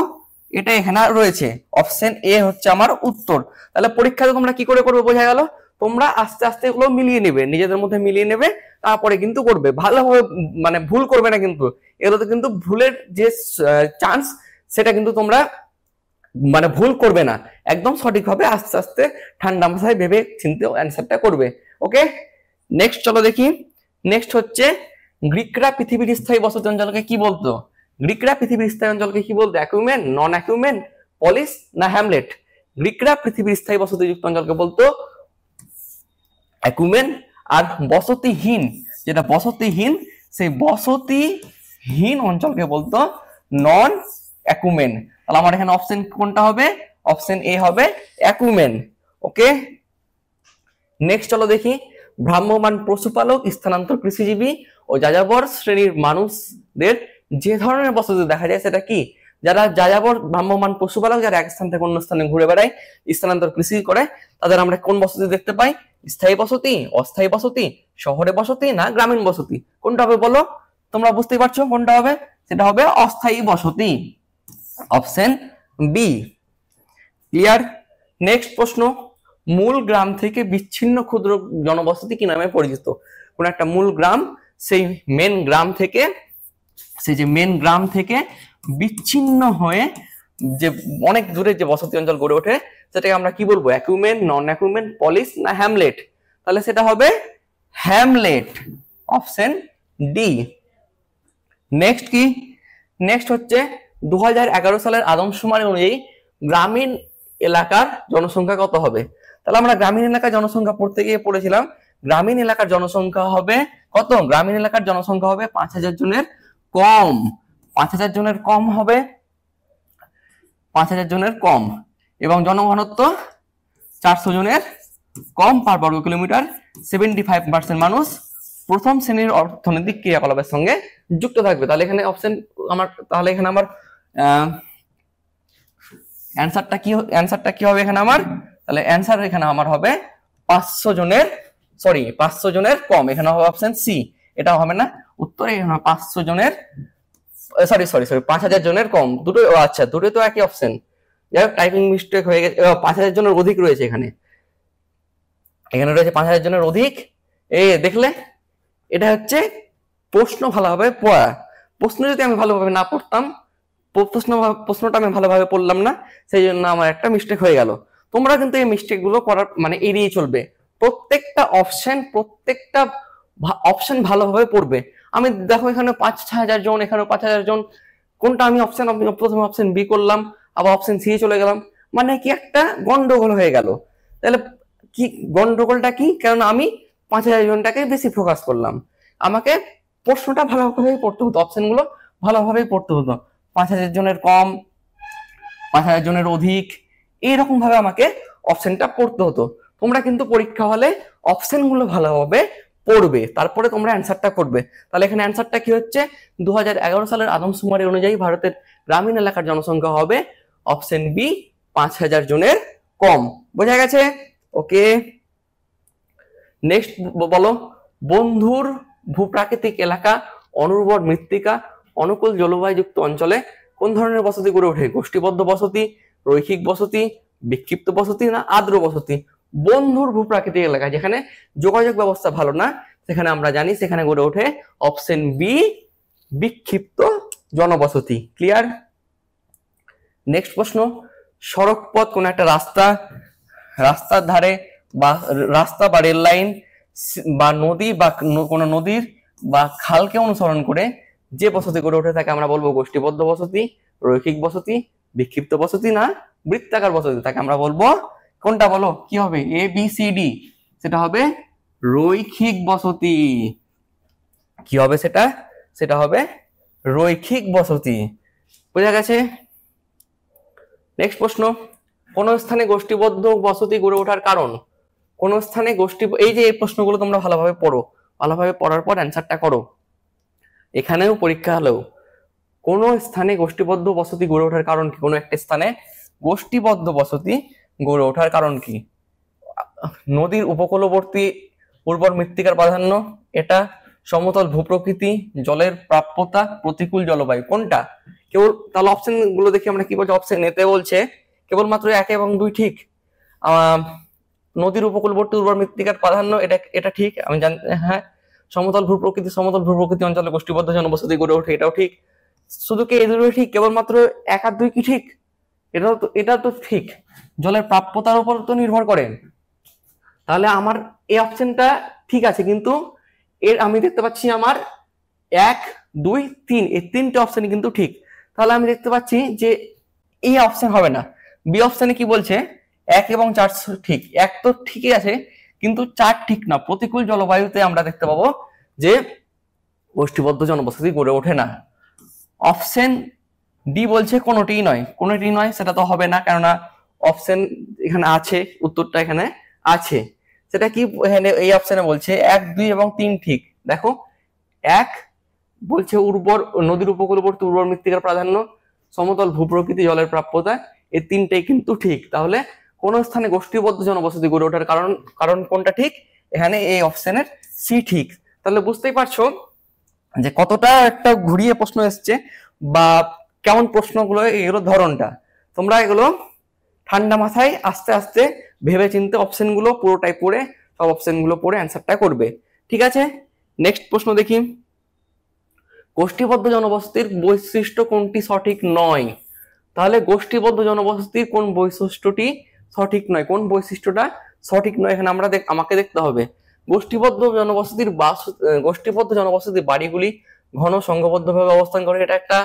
এটা এখানে রয়েছে, অপশন এ হচ্ছে আমার উত্তর। তাহলে পরীক্ষাতে তোমরা কি করে করবে বোঝা গেল? তোমরা আস্তে আস্তে এগুলো মিলিয়ে নেবে, নিজেদের মধ্যে মিলিয়ে নেবে, তারপরে কিন্তু করবে ভালোভাবে, মানে ভুল করবে না কিন্তু। এগুলোতে কিন্তু ভুলের যে চান্স সেটা কিন্তু তোমরা মানে ভুল করবে না, একদম সঠিকভাবে আস্তে আস্তে ঠান্ডা মাথায় ভেবে চিন্তে অ্যান্সারটা করবে। ওকে, নেক্সট চলো দেখি। নেক্সট হচ্ছে, গ্রিকরা পৃথিবীর স্থায়ী বসতি অঞ্চলকে কি বলতো? গ্রিকরা পৃথিবীর স্থায়ী অঞ্চলকে কি বলতো? অ্যাকুমেন, নন অ্যাকুমেন, পলিস না হ্যামলেট? গ্রিকরা পৃথিবীর স্থায়ী বসতিযুক্ত অঞ্চলকে বলতো অ্যাকুমেন। আর বসতিহীন, যেটা বসতিহীন, সেই বসতিহীন অঞ্চলকে বলতো নন অ্যাকুমেন। তাহলে আমার এখানে অপশন কোনটা হবে? অপশন এ হবে অ্যাকুমেন। ওকে, নেক্সট চলো দেখি, ভ্রাম্যমাণ পশুপালক, স্থানান্তর কৃষিজীবী ও যাযাবর শ্রেণীর মানুষদের যে ধরনের বসতি দেখা যায় সেটা কি? যারা যাযাবর ভ্রাম্যমাণ পশুপালক, যারা এক স্থান থেকে অন্য স্থানে ঘুরে বেড়ায়, স্থানান্তর কৃষি করে, তাদের আমরা কোন বসতি দেখতে পাই? স্থায়ী বসতি, অস্থায়ী বসতি, শহরে বসতি না গ্রামীণ বসতি? কোনটা হবে বলো? তোমরা বুঝতেই পারছো কোনটা হবে, সেটা হবে অস্থায়ী বসতি, অপশন বি। ক্লিয়ার? নেক্সট প্রশ্ন, মূল গ্রাম থেকে বিচ্ছিন্ন ক্ষুদ্র জনবসতি কি নামে পরিচিত? কোন একটা মূল গ্রাম, সেই মেন গ্রাম থেকে বিচ্ছিন্ন হয়ে যে অনেক দূরে যে বসতি অঞ্চল গড়ে ওঠে সেটাকে আমরা কি বলবো? অ্যাকুমেন, নন অ্যাকুমেন, পলিস না হ্যামলেট? তাহলে সেটা হবে হ্যামলেট, অপশন ডি। নেক্সট কি? নেক্সট হচ্ছে 2011 সালের আদমশুমারি অনুযায়ী গ্রামীণ এলাকার জনসংখ্যা কত হবে? তাহলে আমরা গ্রামীণ এলাকার জনসংখ্যা পড়তে গিয়ে পড়েছিলাম, গ্রামীণ এলাকার জনসংখ্যা হবে কত? গ্রামীণ এলাকার জনসংখ্যা হবে 5,000 জনের কম, 5,000 জনের কম হবে, 5,000 জনের কম, এবং জনঘনত্ব 400 জনের কম পার বর্গ কিলোমিটার। 75% মানুষ প্রথম শ্রেণীর অর্থনৈতিক ক্রিয়াকলাপের সঙ্গে যুক্ত থাকবে। তাহলে এখানে আমার অ্যানসারটা কি হবে এখানে আমার? তাহলে অ্যানসার এখানে আমার হবে 500 জনের কম, এখানে হবে অপশন সি। এটা হবে না উত্তর, এখানে 500 জনের 5,000 জনের কম, দুটো আচ্ছা দুটো তো একই অপশন, যাই হোক টাইপিং মিস্টেক হয়ে গেছে। 5,000 জনের অধিক রয়েছে এখানে রয়েছে 5,000 জনের অধিক। দেখলে, এটা হচ্ছে প্রশ্ন ভালোভাবে পড়া। প্রশ্ন যদি আমি ভালোভাবে না পড়তাম, প্রশ্নটা আমি ভালোভাবে পড়লাম না, সেই জন্য আমার একটা মিস্টেক হয়ে গেল। তোমরা কিন্তু এই মিস্টেক গুলো করার এড়িয়ে চলবে, প্রত্যেকটা অপশন ভালোভাবে পড়বে। আমি দেখো এখানে 5,000 জন, এখানে 5,000 জন, কোনটা আমি প্রথমে অপশন বি করলাম, আবার অপশন সি চলে গেলাম, মানে কি একটা গন্ডগোল হয়ে গেল। তাহলে কি গন্ডগোলটা কি? কারণ আমি 5,000 জনটাকে বেশি ফোকাস করলাম। আমাকে প্রশ্নটা ভালোভাবেই পড়তে হতো, অপশনগুলো ভালোভাবেই পড়তে হতো। 5,000 জনের কম, 5,000 জনের অধিক, এইরকম ভাবে আমাকে অপশনটা পড়তে হতো। তোমরা কিন্তু পরীক্ষা হলে অপশনগুলো ভালোভাবে পড়বে, তারপরে তোমরা অ্যান্সারটা করবে। তাহলে এখানে অ্যান্সারটা কি হচ্ছে? 2011 সালের আদমশুমারি অনুযায়ী ভারতের গ্রামীণ এলাকার জনসংখ্যা হবে অপশন বি, 5,000 জনের কম। বোঝা গেছে? ওকে, নেক্সট বলো, বন্ধুর ভূপ্রাকৃতিক এলাকা, অনুর্বর মৃত্তিকা, অনুকূল জলবায়ুযুক্ত অঞ্চলে কোন ধরনের বসতি গড়ে ওঠে? গোষ্ঠীবদ্ধ বসতি, রৈখিক বসতি, বিক্ষিপ্ত বসতি না আর্দ্র বসতি? বন্ধুর ভূপ্রাকৃতিক এলাকা, যেখানে যোগাযোগ ব্যবস্থা ভালো না, সেখানে আমরা জানি সেখানে গড়ে ওঠে অপশন বি, বিক্ষিপ্ত জনবসতি। ক্লিয়ার? নেক্সট প্রশ্ন, সড়ক পথ কোন একটা রাস্তার ধারে বা রাস্তা বা রেল লাইন বা নদী বা কোন নদীর বা খালকে অনুসরণ করে যে বসতি গড়ে ওঠে তাকে আমরা বলবো গোষ্ঠীবদ্ধ বসতি, রৈখিক বসতি, বিক্ষিপ্ত বসতি না বৃত্তাকার বসতি? তাকে আমরা বলবো কোনটা? বলো কি হবে? A B C D. সেটা হবে রৈখিক বসতি। কি হবে সেটা? সেটা হবে রৈখিক বসতি। বোঝা গেছে? নেক্সট প্রশ্ন, কোন স্থানে গোষ্ঠীবদ্ধ বসতি গড়ে ওঠার কারণ? কোন স্থানে এই যে এই প্রশ্নগুলো তোমরা ভালোভাবে পড়ো, ভালোভাবে পড়ার পর অ্যান্সারটা করো। এখানেও পরীক্ষা হলেও কোন স্থানে গোষ্ঠীবদ্ধ বসতি গড়ে ওঠার কারণ কি? কোন একটা স্থানে গোষ্ঠীবদ্ধ বসতি গড়ে ওঠার কারণ কি? নদীর উপকূলবর্তী উর্বর মৃত্তিকার প্রাধান্য, এটা সমতল ভূপ্রকৃতি, জলের প্রাপ্যতা, প্রতিকূল জলবায়ু? কোনটা? কেবল তাহলে অপশন গুলো দেখি আমরা কি বলছি। অপশন এতে বলছে কেবলমাত্র 1 এবং 2 ঠিক। নদীর উপকূলবর্তী উর্বর মৃত্তিকার প্রাধান্য, এটা ঠিক, আমি জানি। হ্যাঁ, সমতল ভূপ্রকৃতি অঞ্চলে গোষ্ঠীবদ্ধ জনবসতি গড়ে ওঠে, এটাও ঠিক। শুধু কি এই দুটোই ঠিক? কেবলমাত্র 1 আর 2 কি ঠিক? এটা তো ঠিক। জলের প্রাপ্যতার উপর তো নির্ভর করে। তাহলে আমার এই অপশনটা ঠিক আছে, কিন্তু আমি দেখতে পাচ্ছি আমার 1, 2, 3 এই 3টে অপশনই কিন্তু ঠিক। তাহলে আমি দেখতে পাচ্ছি যে এই অপশন হবে না। বি অপশনে কি বলছে? 1 এবং 4 ঠিক। 1 তো ঠিকই আছে, কিন্তু 4 ঠিক না। প্রতিকূল জলবায়ুতে আমরা দেখতে পাবো যে গোষ্ঠীবদ্ধ জনবসতি গড়ে ওঠে না। অপশন ডি বলছে কোনোটিই নয়, সেটা তো হবে না, কেননা অপশন এখানে আছে, উত্তরটা এখানে আছে। সেটা কি এখানে এই অপশনে বলছে 1, 2 এবং 3 ঠিক। দেখো 1 বলছে উর্বর নদীর উপকূলবর্তী উর্বর মৃত্তিকার প্রাধান্য, সমতল ভূপ্রকৃতি, জলের প্রাপ্যতা, এই তিনটেই কিন্তু ঠিক। তাহলে কোন স্থানে গোষ্ঠীবদ্ধ জনবসতি গড়ে ওঠার কারণ কোনটা ঠিক? এখানে এই অপশনের সি ঠিক। তাহলে বুঝতেই পারছো যে কতটা একটা ঘুরিয়ে প্রশ্ন এসছে বা কেমন প্রশ্নগুলো, এগুলো ধরনটা। তোমরা এগুলো ঠান্ডা মাথায় আস্তে আস্তে ভেবে চিন্তে অপশনগুলো পুরোটাই পড়ে, সব অপশনগুলো পড়ে অ্যান্সারটা করবে। ঠিক আছে, নেক্সট প্রশ্ন দেখি। গোষ্ঠীবদ্ধ জনবসতির বৈশিষ্ট্য কোনটি সঠিক নয়? তাহলে গোষ্ঠীবদ্ধ জনবসতির কোন বৈশিষ্ট্যটি সঠিক নয়, কোন বৈশিষ্ট্যটা সঠিক নয়, এখানে আমাকে দেখতে হবে। গোষ্ঠীবদ্ধ জনবসতির বাড়িগুলি ঘন সংঘবদ্ধভাবে অবস্থান করে, এটা একটা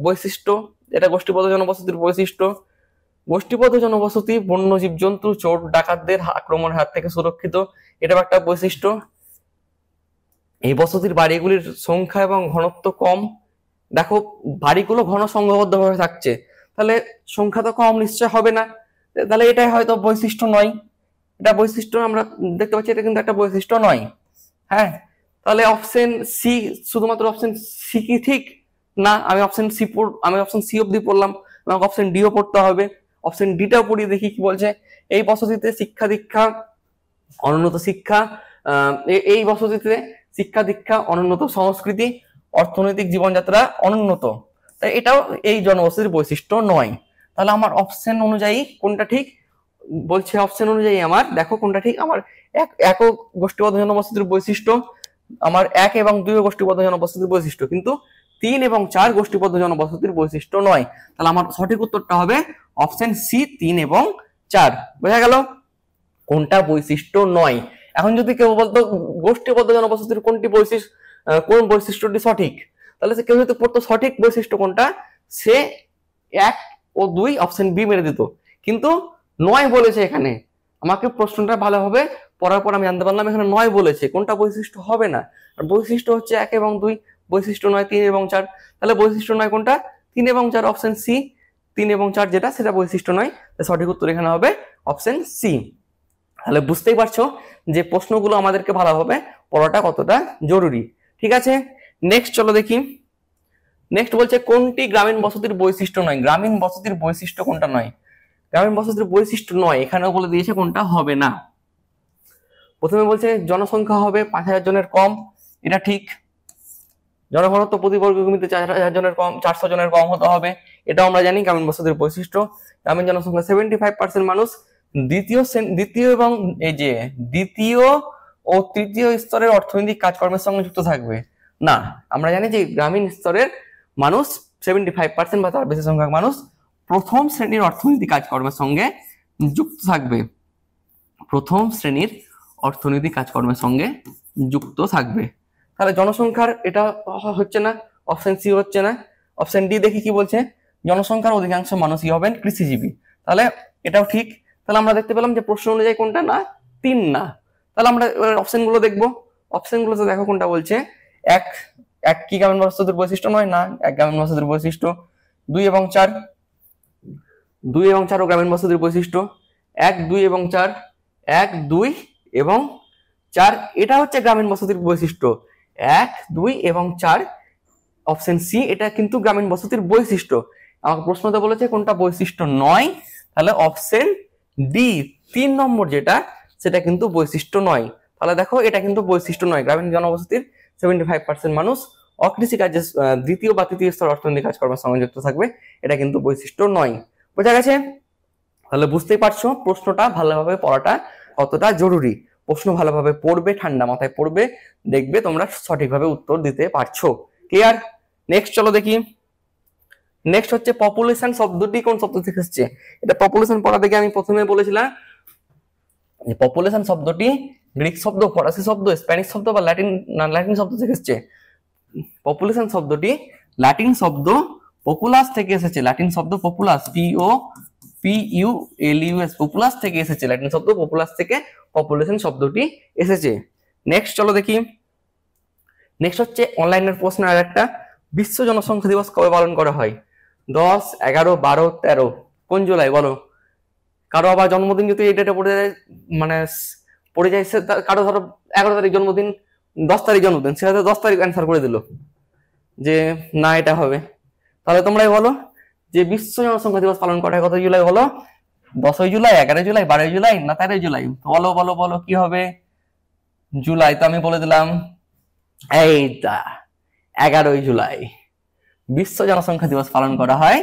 বৈশিষ্ট্য, এটা গোষ্ঠীবদ্ধ জনবসতির বৈশিষ্ট্য। গোষ্ঠীবদ্ধ জনবসতি বন্য জীবজন্তু, চোর ডাকাতদের আক্রমণের হাত থেকে সুরক্ষিত, এটাও একটা বৈশিষ্ট্য। এই বসতির বাড়িগুলির সংখ্যা এবং ঘনত্ব কম। দেখো বাড়িগুলো ঘন সংঘবদ্ধ ভাবে থাকছে, তাহলে সংখ্যা তো কম নিশ্চয় হবে না, তাহলে এটাই হয়তো বৈশিষ্ট্য নয়। এটা বৈশিষ্ট্য আমরা দেখতে পাচ্ছি, এটা কিন্তু একটা বৈশিষ্ট্য নয়। হ্যাঁ, তাহলে অপশন সি, শুধুমাত্র অপশন সি কি ঠিক? না, আমি অপশন সি অব্দি পড়লাম, আমাকে অপশন ডিও পড়তে হবে। অপশন ডিটাও পড়ি, দেখি কি বলছে। এই বসতিতে শিক্ষা দীক্ষা অনুন্নত শিক্ষা, এই বসতিতে শিক্ষা দীক্ষা অনুন্নত সংস্কৃতি, অর্থনৈতিক জীবনযাত্রা অনুন্নত, তাই এটাও এই জনবসতির বৈশিষ্ট্য নয়। তাহলে আমার অপশন অনুযায়ী কোনটা ঠিক? বলছে অপশন অনুযায়ী আমার দেখো কোনটা ঠিক। আমার একক গোষ্ঠীবদ্ধ জনবসতির বৈশিষ্ট্য, আমার 1 এবং 2 গোষ্ঠীবদ্ধ জনবসতির বৈশিষ্ট্য, কিন্তু 3 এবং 4 গোষ্ঠীবদ্ধ জনবসতির বৈশিষ্ট্য নয়। তাহলে আমার সঠিক উত্তরটা হবে অপশন সি, 3 এবং 4। বোঝা গেল কোনটা বৈশিষ্ট্য নয়। এখন যদি কেউ বলতো গোষ্ঠীবদ্ধ জনবসতির কোন বৈশিষ্ট্যটি সঠিক, তাহলে সে কেউ যদি পড়তো সঠিক বৈশিষ্ট্য কোনটা, সে 1 ও 2 অপশন বি মেরে দিত, কিন্তু 9 বলেছে এখানে। আমাকে প্রশ্নটা ভালোভাবে পড়ার পর আমি জানতে পারলাম এখানে 9 বলেছে, কোনটা বৈশিষ্ট্য হবে না। আর বৈশিষ্ট্য হচ্ছে 1 এবং 2, বৈশিষ্ট্য নয় 3 এবং 4। তাহলে বৈশিষ্ট্য নয় কোনটা? 3 এবং 4, অপশন সি। 3 এবং 4 যেটা, সেটা বৈশিষ্ট্য নয়, সঠিক উত্তর এখানে হবে অপশন সি। তাহলে বুঝতেই পারছো যে প্রশ্নগুলো আমাদেরকে ভালোভাবে পড়াটা কতটা জরুরি। ঠিক আছে, নেক্সট চলো দেখি। নেক্সট বলছে কোনটি গ্রামীণ বসতির বৈশিষ্ট্য নয়? গ্রামীণ বসতির বৈশিষ্ট্য কোনটা নয়? গ্রামীণ বসতির বৈশিষ্ট্য নয়, এখানেও বলে দিয়েছে কোনটা হবে না। প্রথমে বলছে জনসংখ্যা হবে 5000 জনের কম, এটা ঠিক। জনঘনত্ব প্রতি বর্গ কিলোমিটারে 4000 জনের কম, 400 জনের কম হতে হবে, এটাও আমরা জানি গ্রামীণ বসতির বৈশিষ্ট্য। গ্রামীণ জনসংখ্যা 75% মানুষ দ্বিতীয় এবং এই যে দ্বিতীয় ও তৃতীয় স্তরের অর্থনৈতিক কাজকর্মের সঙ্গে যুক্ত থাকবে না। আমরা জানি যে গ্রামীণ স্তরের মানুষ 75% বা তার বেশি সংখ্যক মানুষ প্রথম শ্রেণীর অর্থনৈতিক কাজকর্মের সঙ্গে যুক্ত থাকবে, প্রথম শ্রেণীর অর্থনৈতিক কাজকর্মের সঙ্গে যুক্ত থাকবে। তাহলে জনসংখ্যার এটা হচ্ছে না, অপশন সি হচ্ছে না। অপশন ডি দেখি কি বলছে, জনসংখ্যার অধিকাংশ মানুষই হবেন কৃষিজীবী, তাহলে এটাও ঠিক। তাহলে আমরা দেখতে পেলাম যে প্রশ্ন অনুযায়ী কোনটা না, 3 না। তাহলে আমরা অপশনগুলো দেখবো, অপশনগুলোতে দেখো কোনটা বলছে। এক কি গ্রামীণ বসতির বৈশিষ্ট্য নয়? না, 1 গ্রামীণ বসতির বৈশিষ্ট্য। 2 এবং 4 ও গ্রামীণ বসতির বৈশিষ্ট্য। 1, 2 এবং 4, 1, 2 এবং 4, এটা হচ্ছে গ্রামীণ বসতির বৈশিষ্ট্য। 1, 2 এবং 4, অপশন সি, এটা কিন্তু গ্রামীণ বসতির বৈশিষ্ট্য। আমাকে প্রশ্নতে বলেছে কোনটা বৈশিষ্ট্য নয়, তাহলে অপশন ডি 3 নম্বর যেটা, সেটা কিন্তু বৈশিষ্ট্য নয়। তাহলে দেখো এটা কিন্তু বৈশিষ্ট্য নয়, গ্রামীণ জনবসতির 75% মানুষ অকৃষিকার্যে দ্বিতীয় বা তৃতীয় স্তর অর্থনৈতিক কাজকর্মের সঙ্গে যুক্ত থাকবে, এটা কিন্তু বৈশিষ্ট্য নয়। বোঝা গেছে? তাহলে বুঝতেই পারছো প্রশ্নটা ভালোভাবে পড়াটা কতটা জরুরি। প্রশ্ন ভালোভাবে পড়বে, ঠান্ডা মাথায় পড়বে, দেখবে তোমরা সঠিকভাবে উত্তর দিতে পারছো। ক্লিয়ার? নেক্সট চলো দেখি। নেক্সট হচ্ছে পপুলেশন শব্দটি কোন শব্দ থেকে এসেছে? এটা পপুলেশন পড়া থেকে আমি প্রথমে বলেছিলাম যে পপুলেশন শব্দটি গ্রিক শব্দ, ফরাসি শব্দ, স্প্যানিশ শব্দ বা ল্যাটিন শব্দ থেকে এসেছে। পপুলেশন শব্দটি ল্যাটিন শব্দ পপুলাস থেকে এসেছে। ল্যাটিন শব্দ পপুলাস, PULUS, পপুলাস থেকে এসেছে। ল্যাটিন শব্দ পপুলাস থেকে পপুলেশন শব্দটি এসেছে। নেক্সট চলো দেখি। নেক্সট হচ্ছে অনলাইনের প্রশ্ন আর একটা, বিশ্ব জনসংখ্যা দিবস কবে পালন করা হয়? 10, 11, 12, 13, কোন জুলাই বলো? কারো আবার জন্মদিন যদি এই ডেটে পড়ে যায়, মানে পড়ে যায়, কারো ধরো 11 তারিখ জন্মদিন, 10 তারিখ জন্মদিন, সে হয়তো 10 তারিখ অ্যান্সার করে দিল যে না এটা হবে। তাহলে তোমরাই বলো যে বিশ্ব জনসংখ্যা দিবস পালন করা হয় কত জুলাই বলো? 10 জুলাই, 11 জুলাই, 12 জুলাই না 13 জুলাই? বলো বলো বলো কি হবে? জুলাই। তো আমি বলে দিলাম এইটা 11 জুলাই বিশ্ব জনসংখ্যা দিবস পালন করা হয়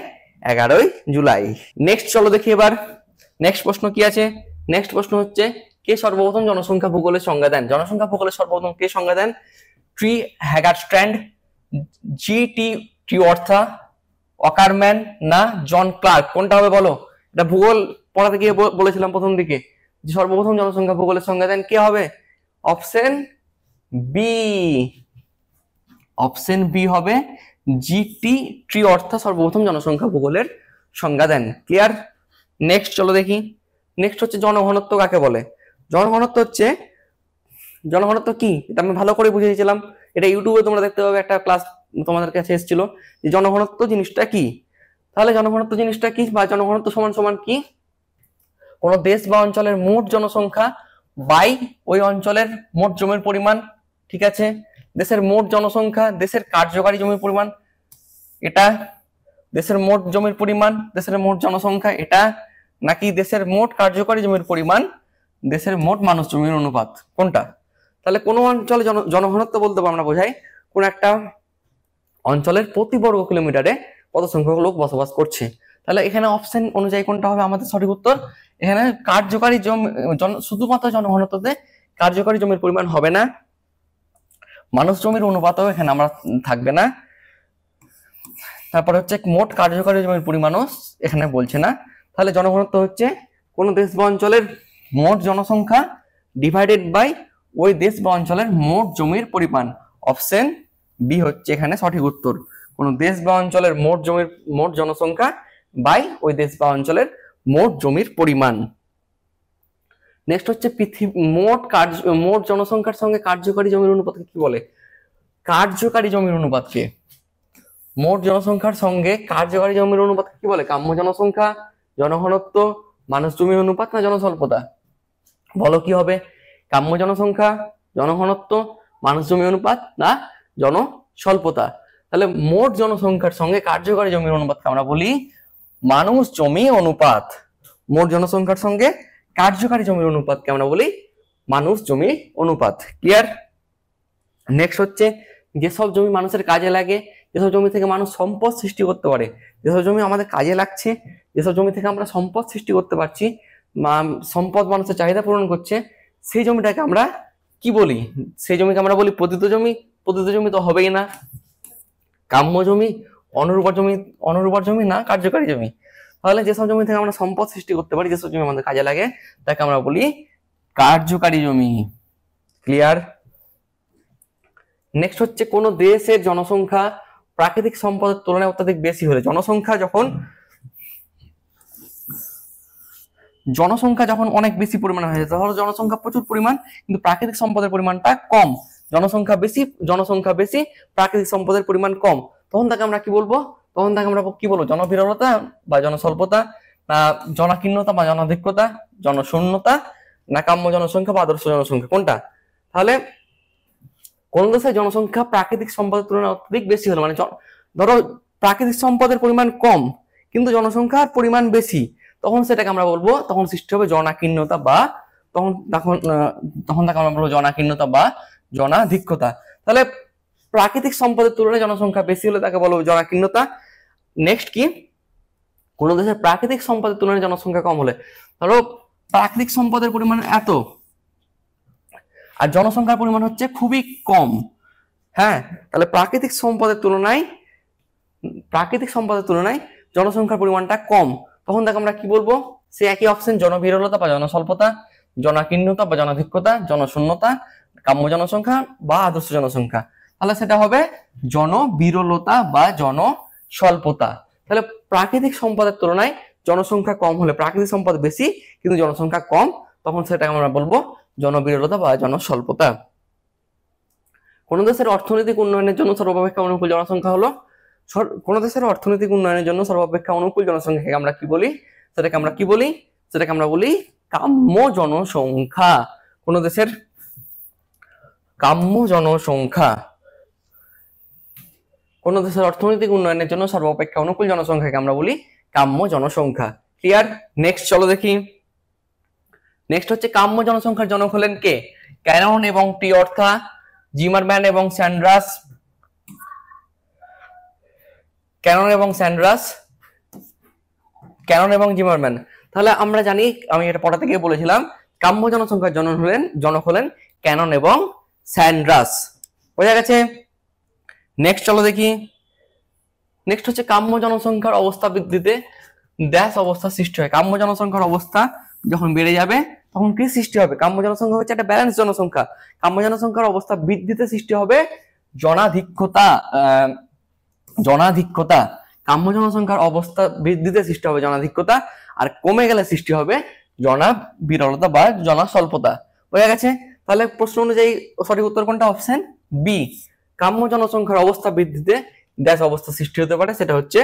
11 জুলাই। নেক্সট চলো দেখি এবার নেক্সট প্রশ্ন কি আছে। নেক্সট প্রশ্ন হচ্ছে কে সর্বপ্রথম জনসংখ্যা ভূগোলের সংজ্ঞা দেন? জনসংখ্যা ভূগোলের সর্বপ্রথম কে সংজ্ঞা দেন? Tree হ্যাগারস্ট্র্যান্ড, G T. ট্রিঅর্থা, অকারম্যান না জন ক্লার্ক? কোনটা হবে বলো? এটা ভূগোল পড়াতে গিয়ে বলেছিলাম প্রথম দিকে যে সর্বপ্রথম জনসংখ্যা ভূগোলের সংজ্ঞা দেন কে হবে? Option B. অপশন বি হবে জি.টি. ট্রিঅর্থা সর্বপ্রথম জনসংখ্যা ভূগোলের সংজ্ঞা দেন। ক্লিয়ার? নেক্সট চলো দেখি। নেক্সট হচ্ছে জনঘনত্ব কাকে বলে? জনঘনত্ব হচ্ছে, জনঘনত্ব কি এটা আমি ভালো করে বুঝিয়ে দিয়েছিলাম, এটা ইউটিউবে তোমরা দেখতে পাবে, একটা ক্লাস তোমাদের কাছে এসেছিল যে জনঘনত্ব জিনিসটা কি। তাহলে জনঘনত্ব জিনিসটা কি বা জনঘনত্ব সমান সমান কি? কোন দেশ বা অঞ্চলের মোট জনসংখ্যা বাই ওই অঞ্চলের মোট জমির পরিমাণ। ঠিক আছে, দেশের মোট জনসংখ্যা দেশের কার্যকারী জমির পরিমাণ এটা, দেশের মোট জমির পরিমাণ দেশের মোট জনসংখ্যা এটা, নাকি দেশের মোট কার্যকারী জমির পরিমাণ দেশের মোট মানুষ জমির অনুপাত, কোনটা? তাহলে কোন অঞ্চলে জনঘনত্ব বলতে আমরা বোঝাই কোন একটা অঞ্চলের প্রতি বর্গ কিলোমিটারে কত সংখ্যক লোক বসবাস করছে। তাহলে এখানে অপশন অনুযায়ী কোনটা হবে আমাদের সঠিক উত্তর? এখানে কার্যকারী জমি, শুধুমাত্র জনঘনত্বতে কার্যকারী জমির পরিমাণ হবে না, মানুষ জমির অনুপাতও এখানে আমরা থাকবে না। তারপর হচ্ছে মোট কার্যকারী জমির পরিমাণও এখানে বলছে না। তাহলে জনঘনত্ব হচ্ছে কোন দেশ বা অঞ্চলের মোট জনসংখ্যা ডিভাইডেড বাই ওই দেশ বা অঞ্চলের মোট জমির পরিমাণ। অপশন বি হচ্ছে এখানে সঠিক উত্তর, কোন দেশ বা অঞ্চলের মোট জনসংখ্যা বাই ওই দেশ বা অঞ্চলের মোট জমির পরিমাণ। নেক্সট হচ্ছে মোট জনসংখ্যার সঙ্গে কার্যকারী জমির অনুপাতকে কি বলে? কার্যকারী জমির অনুপাতকে, মোট জনসংখ্যার সঙ্গে কার্যকারী জমির অনুপাতকে কি বলে? কাম্য জনসংখ্যা, জনঘনত্ব, মানুষ জমির অনুপাত না জনস্বল্পতা? বলো কি হবে? কাম্য জনসংখ্যা, জনঘনত্ব, মানুষ জমি অনুপাত না জনস্বল্পতা? তাহলে মোট জনসংখ্যার সঙ্গে কার্যকারী জমির অনুপাতকে আমরা বলি মানুষ জমি অনুপাত। মোট জনসংখ্যার সঙ্গে কার্যকারী জমির অনুপাতকে আমরা বলি মানুষ জমি অনুপাত। ক্লিয়ার? নেক্সট হচ্ছে যেসব জমি মানুষের কাজে লাগে, যেসব জমি থেকে মানুষ সম্পদ সৃষ্টি করতে পারে, যেসব জমি আমাদের কাজে লাগছে, যেসব জমি থেকে আমরা সম্পদ সৃষ্টি করতে পারছি, সম্পদ মানুষের চাহিদা পূরণ করছে, সেই জমিটাকে আমরা কি বলি? সেই জমিকে আমরা বলি পতিত জমি। পতিত জমি তো হবেই না। কাম্য জমি, অনুর্বর জমি না কার্যকারী জমি? তাহলে যেসব জমি থেকে আমরা সম্পদ সৃষ্টি করতে পারি, যেসব জমি আমাদের কাজে লাগে, তাকে আমরা বলি কার্যকারী জমি। ক্লিয়ার? নেক্সট হচ্ছে কোন দেশের জনসংখ্যা প্রাকৃতিক সম্পদের তুলনায় অত্যাধিক বেশি হলে, জনসংখ্যা যখন অনেক বেশি পরিমাণে হয়ে যায়, তাহলে জনসংখ্যা প্রচুর পরিমাণ কিন্তু প্রাকৃতিক সম্পদের পরিমাণটা কম, জনসংখ্যা বেশি প্রাকৃতিক সম্পদের পরিমাণ কম, তখন তাকে আমরা কি বলবো? জনবিরলতা বা জনস্বল্পতা না জনাকীর্ণতা বা জনাধিক্যতা, জনশূন্যতা না কাম্য জনসংখ্যা বা আদর্শ জনসংখ্যা, কোনটা? তাহলে কোন দেশের জনসংখ্যা প্রাকৃতিক সম্পদের তুলনায় অত্যধিক বেশি হলো, মানে ধরো প্রাকৃতিক সম্পদের পরিমাণ কম কিন্তু জনসংখ্যার পরিমাণ বেশি, তখন সেটাকে আমরা বলবো, তখন সৃষ্টি হবে জনাকীর্ণতা বা তখন তাকে আমরা বলবো জনাকীর্ণতা বা জনাধিক্যতা। তাহলে প্রাকৃতিক সম্পদের তুলনায় জনসংখ্যা বেশি হলে তাকে বলবো জনাকীর্ণতা। নেক্সট কি? কোন দেশের প্রাকৃতিক সম্পদের তুলনায় জনসংখ্যা কম হলে, ধরো প্রাকৃতিক সম্পদের পরিমাণ এত আর জনসংখ্যার পরিমাণ হচ্ছে খুবই কম, হ্যাঁ, তাহলে প্রাকৃতিক সম্পদের তুলনায় জনসংখ্যার পরিমাণটা কম, তখন তাকে আমরা কি বলবো? সে একই অপশন, জনবিরলতা বা জনস্বল্পতা, জনাকীর্ণতা বা জনাধিক্যতা, জনশূন্যতা, কাম্য জনসংখ্যা বা আদর্শ জনসংখ্যা। তাহলে সেটা হবে জনবিরলতা বা জনস্বল্পতা। তাহলে প্রাকৃতিক সম্পদের তুলনায় জনসংখ্যা কম হলে, প্রাকৃতিক সম্পদ বেশি কিন্তু জনসংখ্যা কম, তখন সেটাকে আমরা বলবো জনবিরলতা বা জনস্বল্পতা। কোন দেশের অর্থনৈতিক উন্নয়নের জন্য সর্বাপেক্ষা অনুকূল জনসংখ্যা হলো, কোন দেশের অর্থনৈতিক উন্নয়নের জন্য সর্বাপেক্ষা অনুকূল জনসংখ্যাকে আমরা কি বলি? সেটাকে আমরা কি বলি? সেটাকে আমরা বলি কাম্য জনসংখ্যা। কোন দেশের কাম্য জনসংখ্যা, কোন দেশের অর্থনৈতিক উন্নয়নের জন্য সর্বাপেক্ষা অনুকূল জনসংখ্যাকে আমরা বলি কাম্য জনসংখ্যা। ক্লিয়ার? নেক্সট চলো দেখি। নেক্সট হচ্ছে কাম্য জনসংখ্যার জনক হলেন কে? ক্যানন এবং পিয়র্থা, জিমারম্যান এবং স্যান্ড্রাস। ক্যানন এবং স্যান্ড্রাস, ক্যানন এবং জিমারম্যান। তাহলে আমরা জানি, আমি এটা পড়াতে গিয়ে বলেছিলাম, কাম্য জনসংখ্যার জনক হলেন ক্যানন এবং স্যান্ড্রাস। বোঝা গেছে? নেক্সট চলো দেখি। নেক্সট হচ্ছে কাম্য জনসংখ্যার অবস্থা বৃদ্ধিতে ড্যাশ অবস্থা সৃষ্টি হয়। কাম্য জনসংখ্যার অবস্থা যখন বেড়ে যাবে তখন কি সৃষ্টি হবে? কাম্য জনসংখ্যা হচ্ছে একটা ব্যালেন্স জনসংখ্যা। কাম্য জনসংখ্যার অবস্থা বৃদ্ধিতে সৃষ্টি হবে জনাধিক্যতা। জনাধিক্যতা, কাম্য জনসংখ্যার অবস্থা বৃদ্ধিতে সৃষ্টি হবে জনাধিক্যতা, আর কমে গেলে সৃষ্টি হবে জনবিরলতা বা জনস্বল্পতা। বোঝা গেছে? তাহলে প্রশ্ন অনুযায়ী সঠিক উত্তর কোনটা? Option B. কাম্য জনসংখ্যার অবস্থা বৃদ্ধিতে ড্যাশ অবস্থা সৃষ্টি হতে পারে, সেটা হচ্ছে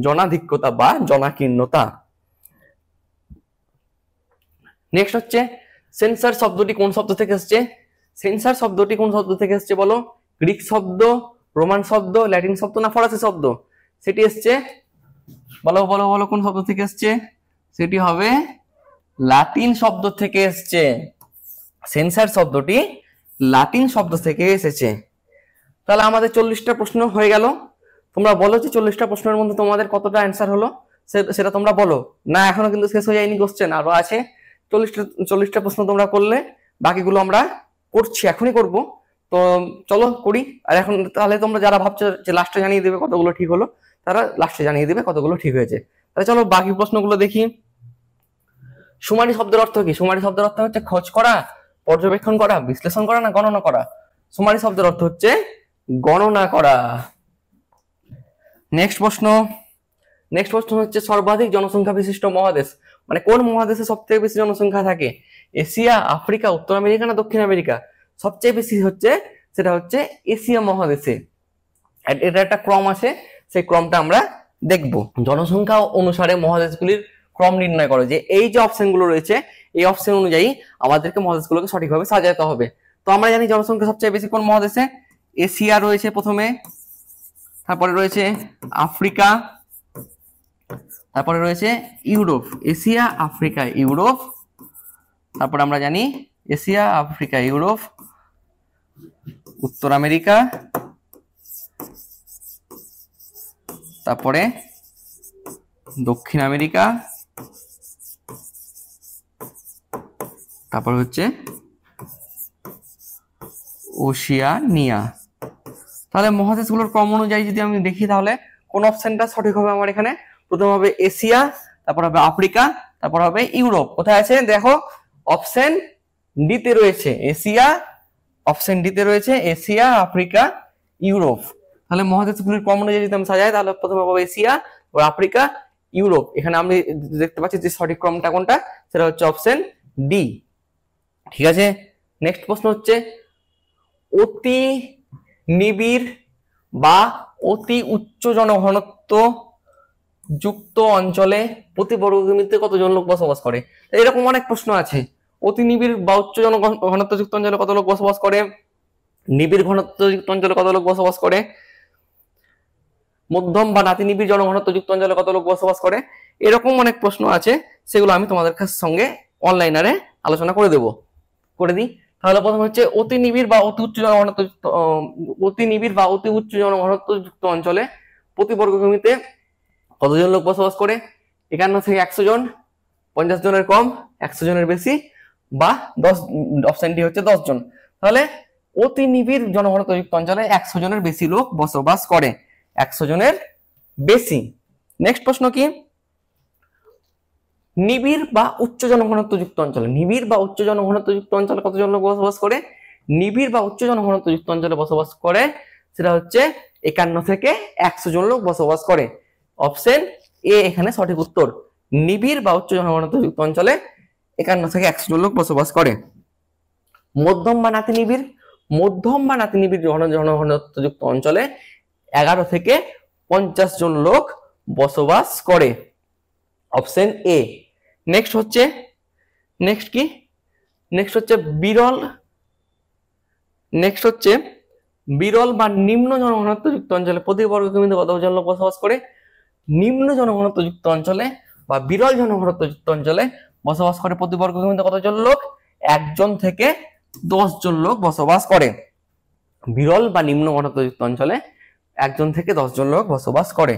জনাধিক্যতা বা জনাকীর্ণতা। নেক্সট হচ্ছে সেন্সার শব্দটি কোন শব্দ থেকে এসেছে? সেন্সার শব্দটি কোন শব্দ থেকে এসেছে বলো? গ্রিক শব্দ, রোমান শব্দ, ল্যাটিন শব্দ না ফরাসি শব্দ? সেটি এসছে, বলো বলো বলো, কোন শব্দ থেকে এসছে? সেটি হবে লাতিন শব্দ থেকে এসছে। সেন্সার শব্দটি লাতিন শব্দ থেকে এসেছে। তাহলে আমাদের 40টা প্রশ্ন হয়ে গেল। তোমরা বলো যে 40টা প্রশ্নের মধ্যে তোমাদের কতটা অ্যান্সার হলো সেটা তোমরা বলো। না, এখনো কিন্তু শেষ হয়ে যায়নি কোশ্চেন, আরো আছে। 40টা প্রশ্ন তোমরা করলে, বাকিগুলো আমরা করছি, এখনই করব। তো চলো করি। আর এখন তাহলে তোমরা যারা ভাবছো যে লাস্টে জানিয়ে দেবে কতগুলো ঠিক হলো, তারা লাস্টে জানিয়ে দেবে কতগুলো ঠিক হয়েছে। তাহলে চলো বাকি প্রশ্নগুলো দেখি। শুমারি শব্দের অর্থ কি? শুমারি শব্দের অর্থ হচ্ছে খোঁজ করা, পর্যবেক্ষণ করা, বিশ্লেষণ করা না গণনা করা? শুমারি শব্দের অর্থ হচ্ছে গণনা করা। নেক্সট প্রশ্ন হচ্ছে সর্বাধিক জনসংখ্যা বিশিষ্ট মহাদেশ, মানে কোন মহাদেশে সবথেকে বেশি জনসংখ্যা থাকে? এশিয়া, আফ্রিকা, উত্তর আমেরিকা না দক্ষিণ আমেরিকা? সবচেয়ে বেশি হচ্ছে সেটা হচ্ছে এশিয়া মহাদেশে। এটা একটা ক্রম আছে, সেই ক্রমটা আমরা দেখব। জনসংখ্যা অনুসারে মহাদেশগুলির ক্রম নির্ণয় করে, যে এই যে অপশনগুলো রয়েছে এই অপশন অনুযায়ী আমাদেরকে মহাদেশগুলোকে সঠিকভাবে সাজাতে হবে। তো আমরা জানি জনসংখ্যা সবচেয়ে বেশি কোন মহাদেশে? এশিয়া রয়েছে প্রথমে, তারপরে রয়েছে আফ্রিকা, তারপরে রয়েছে ইউরোপ। Asia, Africa, Europe. তারপরে আমরা জানি এশিয়া, আফ্রিকা, ইউরোপ, উত্তর আমেরিকা, তারপরে দক্ষিণ আমেরিকা, তারপর হচ্ছে ওশিয়ানিয়া। তাহলে মহাদেশগুলোর ক্রম অনুযায়ী যদি আমি দেখি, তাহলে কোন অপশনটা সঠিক হবে আমার এখানে? প্রথম হবে এশিয়া, তারপর হবে আফ্রিকা, তারপর হবে ইউরোপ। কোথায় আছে দেখো? অপশন ডি তে রয়েছে এশিয়া। অপশন ডি তে রয়েছে এশিয়া, আফ্রিকা, ইউরোপ। তাহলে মহাদেশগুলির ক্রম অনুযায়ী যদি আমি সাজাই, তাহলে প্রথমে হবে এশিয়া, তারপর আফ্রিকা, ইউরোপ। এখানে আমি দেখতে পাচ্ছি যে সঠিক ক্রমটা কোনটা, সেটা হচ্ছে অপশন ডি। ঠিক আছে। নেক্সট প্রশ্ন হচ্ছে অতি নিবিড় বা অতি উচ্চ জনঘনত্ব যুক্ত অঞ্চলে প্রতি বর্গ কিলোমিটারে কতজন লোক বসবাস করে? এরকম অনেক প্রশ্ন আছে। অতি নিবিড় বা উচ্চ জনঘনত্ব যুক্ত অঞ্চলে কত লোক বসবাস করে? নিবিড় ঘনত্ব যুক্ত অঞ্চলে কত লোক বসবাস করে? মধ্যম বা নাতি নিবিড় জনঘনত্ব যুক্ত অঞ্চলে কত লোক বসবাস করে? এরকম অনেক প্রশ্ন আছে, সেগুলো আমি তোমাদের সঙ্গে অনলাইনারে আলোচনা করে দিই। তাহলে প্রথম হচ্ছে অতি নিবিড় বা অতি উচ্চ জনঘনত্ব যুক্ত, অতি নিবিড় বা অতি উচ্চ জনঘনত্ব যুক্ত অঞ্চলে প্রতি বর্গ কিলোমিটারে কতজন লোক বসবাস করে? 51 থেকে 100 জন, 50 জনের কম, 100 জনের বেশি, বা 10। অপশনটি হচ্ছে 10 জন। তাহলে অতি নিবিড় জনঘনত্ব যুক্ত অঞ্চলে 100 জনের বেশি লোক বসবাস করে, 100 জনের বেশি। নেক্সট প্রশ্ন কি? নিবিড় বা উচ্চ জনঘনত্ব যুক্ত অঞ্চলে, নিবিড় বা উচ্চ জনঘনত্ব যুক্ত অঞ্চলে কতজন লোক বসবাস করে? নিবিড় বা উচ্চ জনঘনত্ব যুক্ত অঞ্চলে বসবাস করে সেটা হচ্ছে 51 থেকে 100 জন লোক বসবাস করে। অপশন এ এখানে সঠিক উত্তর। নিবিড় বা উচ্চ জনঘনত্ব যুক্ত অঞ্চলে 51 থেকে 100 জন লোক বসবাস করে। মধ্যম বা নাতি নিবিড়, মধ্যম বা নাতি নিবিড় জনঘনত্ব যুক্ত অঞ্চলে 11 থেকে 50 জন লোক বসবাস করে। Option A. নেক্সট হচ্ছে কি, নেক্সট হচ্ছে বিরল বা নিম্ন জনঘনত্ব যুক্ত অঞ্চলে প্রতি বর্গ কিলোমিটার কতজন লোক বসবাস করে? নিম্ন জনঘনত্ব যুক্ত অঞ্চলে বা বিরল জনঘনত্ব যুক্ত অঞ্চলে বসবাস করে প্রতি বর্গ কিলোমিটার কতজন লোক? 1 থেকে 10 জন লোক বসবাস করে। বিরল বা নিম্ন ঘনত্ব যুক্ত অঞ্চলে 1 থেকে 10 জন লোক বসবাস করে।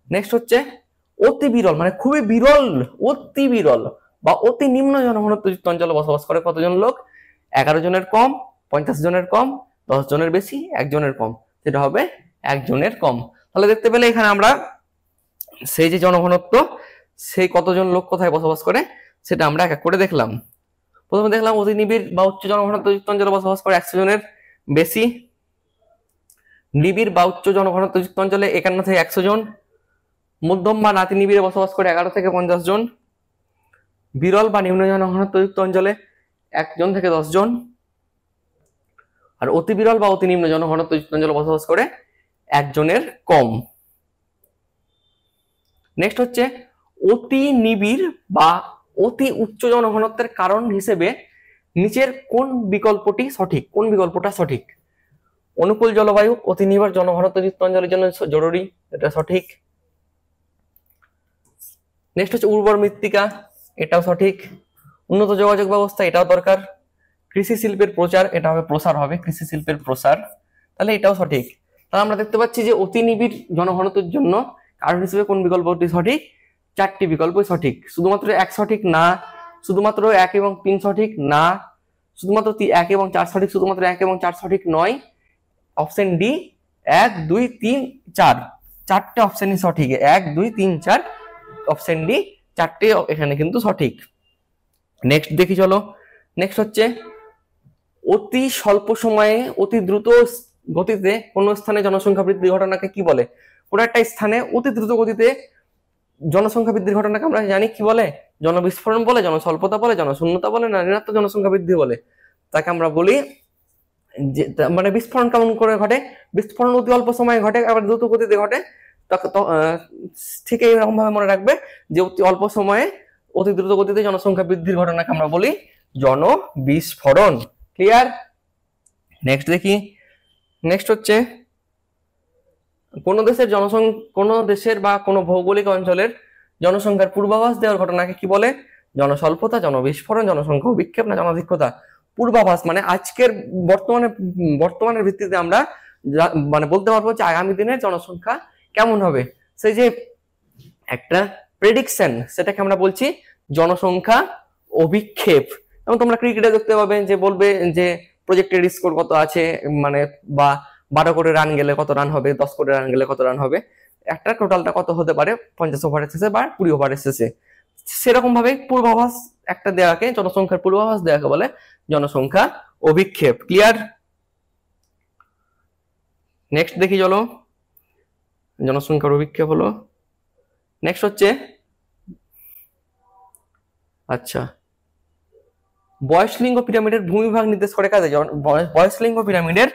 নেক্সট হচ্ছে অতি বিরল, মানে খুবই বিরল, অতি বিরল বা অতি নিম্ন জনঘনত্ব যুক্ত অঞ্চলে বসবাস করে কতজন লোক? 11 জনের কম, 50 জনের কম, 10 জনের বেশি, 1 জনের কম, সেটা হবে 1 জনের কম। তাহলে দেখতে পেলে এখানে আমরা সেই যে জনঘনত্ব, সেই কতজন লোক কোথায় বসবাস করে সেটা আমরা এক এক করে দেখলাম। প্রথমে দেখলাম অতি নিবিড় বা উচ্চ জনঘনত্ব যুক্ত অঞ্চলে বসবাস করে 100 জনের বেশি। নিবিড় বা উচ্চ জনঘনত্ব যুক্ত অঞ্চলে 51 থেকে 100 জন। মধ্যম বা নাতি নিবিড়ে বসবাস করে 11 থেকে 50 জন। বিরল বা নিম্ন জনঘনত্ব যুক্ত অঞ্চলে 1 থেকে 10 জন। আর অতি বিরল বা অতি নিম্ন জনঘনত্ব যুক্ত অঞ্চলে বসবাস করে 1 জনের কম। নেক্সট হচ্ছে অতি নিবিড় বা অতি উচ্চ জনঘনত্বের কারণ হিসেবে নিচের কোন বিকল্পটি সঠিক? কোন বিকল্পটা সঠিক? অনুকূল জলবায়ু অতি নিবিড় জনঘনত্ব যুক্ত অঞ্চলের জন্য জরুরি, এটা সঠিক। নেক্সট হচ্ছে উর্বর মৃত্তিকা, এটাও সঠিক। উন্নত যোগাযোগ ব্যবস্থা, এটাও দরকার। কৃষি শিল্পের প্রচার, এটা হবে প্রসার হবে, কৃষি শিল্পের প্রসার, তাহলে এটাও সঠিক। তাহলে আমরা দেখতে পাচ্ছি যে অতি নিবিড় জনঘনত্বের জন্য কারণ হিসেবে কোন বিকল্পটি সঠিক? 4টি বিকল্পই সঠিক। শুধুমাত্র 1 সঠিক না, শুধুমাত্র 1 এবং 3 সঠিক না, শুধুমাত্র 1 এবং 4 সঠিক, শুধুমাত্র 1 এবং 4 সঠিক নয়। অপশন ডি 1, 2, 3, 4, 4টে অপশনই সঠিক। 1, 2, 3, 4 অপশন ডি 4টে এখানে কিন্তু সঠিক। নেক্সট দেখি চলো। নেক্সট হচ্ছে অতি স্বল্প সময়ে অতি দ্রুত গতিতে কোন স্থানে জনসংখ্যা বৃদ্ধির ঘটনাকে কি বলে? কোন একটা স্থানে অতি দ্রুত গতিতে জনসংখ্যা বৃদ্ধির ঘটনাকে আমরা জানি কি বলে? জনবিস্ফোরণ বলে, জনস্বল্পতা বলে, জনশূন্যতা বলে, না ঋণাত্মক জনসংখ্যা বৃদ্ধি বলে? তাকে আমরা বলি যে, মানে বিস্ফোরণ কেমন করে ঘটে? বিস্ফোরণ অতি অল্প সময়ে ঘটে, আবার দ্রুত গতিতে ঘটে। ঠিক এইরকম ভাবে মনে রাখবে যে অতি অল্প সময়ে অতি দ্রুত গতিতে জনসংখ্যা বৃদ্ধির ঘটনাকে আমরা বলি জনবিস্ফোরণ। ক্লিয়ার? নেক্সট দেখি। নেক্সট হচ্ছে কোন দেশের বা কোন ভৌগোলিক অঞ্চলের জনসংখ্যার পূর্বাভাস দেওয়ার ঘটনাকে কি বলে? জনস্বল্পতা, জনবিস্ফোরণ, জনসংখ্যা অভিক্ষেপ, না জনাধিক্যতা? পূর্বাভাস মানে আজকের বর্তমানের ভিত্তিতে আমরা মানে বলতে পারবো যে আগামী দিনের জনসংখ্যা কেমন হবে, সেই যে একটা প্রেডিকশন, সেটাকে আমরা বলছি জনসংখ্যা অভিক্ষেপ। এবং তোমরা ক্রিকেটে দেখতে পাবে যে বলবে যে প্রজেক্টেড স্কোর কত আছে, মানে বা 12 কোটি রান গেলে কত রান হবে, 10 কোটি রান গেলে কত রান হবে, একটা টোটালটা কত হতে পারে 50 ওভারের শেষে বা 20 ওভারের শেষে। সেরকম ভাবে পূর্বাভাস একটা দেওয়াকে, জনসংখ্যার পূর্বাভাস দেওয়াকে বলে জনসংখ্যা অভিক্ষেপ। ক্লিয়ার? নেক্সট দেখি চলো। জনসংখ্যার অভিক্ষেপ হলো। নেক্সট হচ্ছে আচ্ছা, বয়সলিঙ্গ পিরামিডের ভূমিভাগ নির্দেশ করে কাজে। বয়সলিঙ্গ পিরামিডের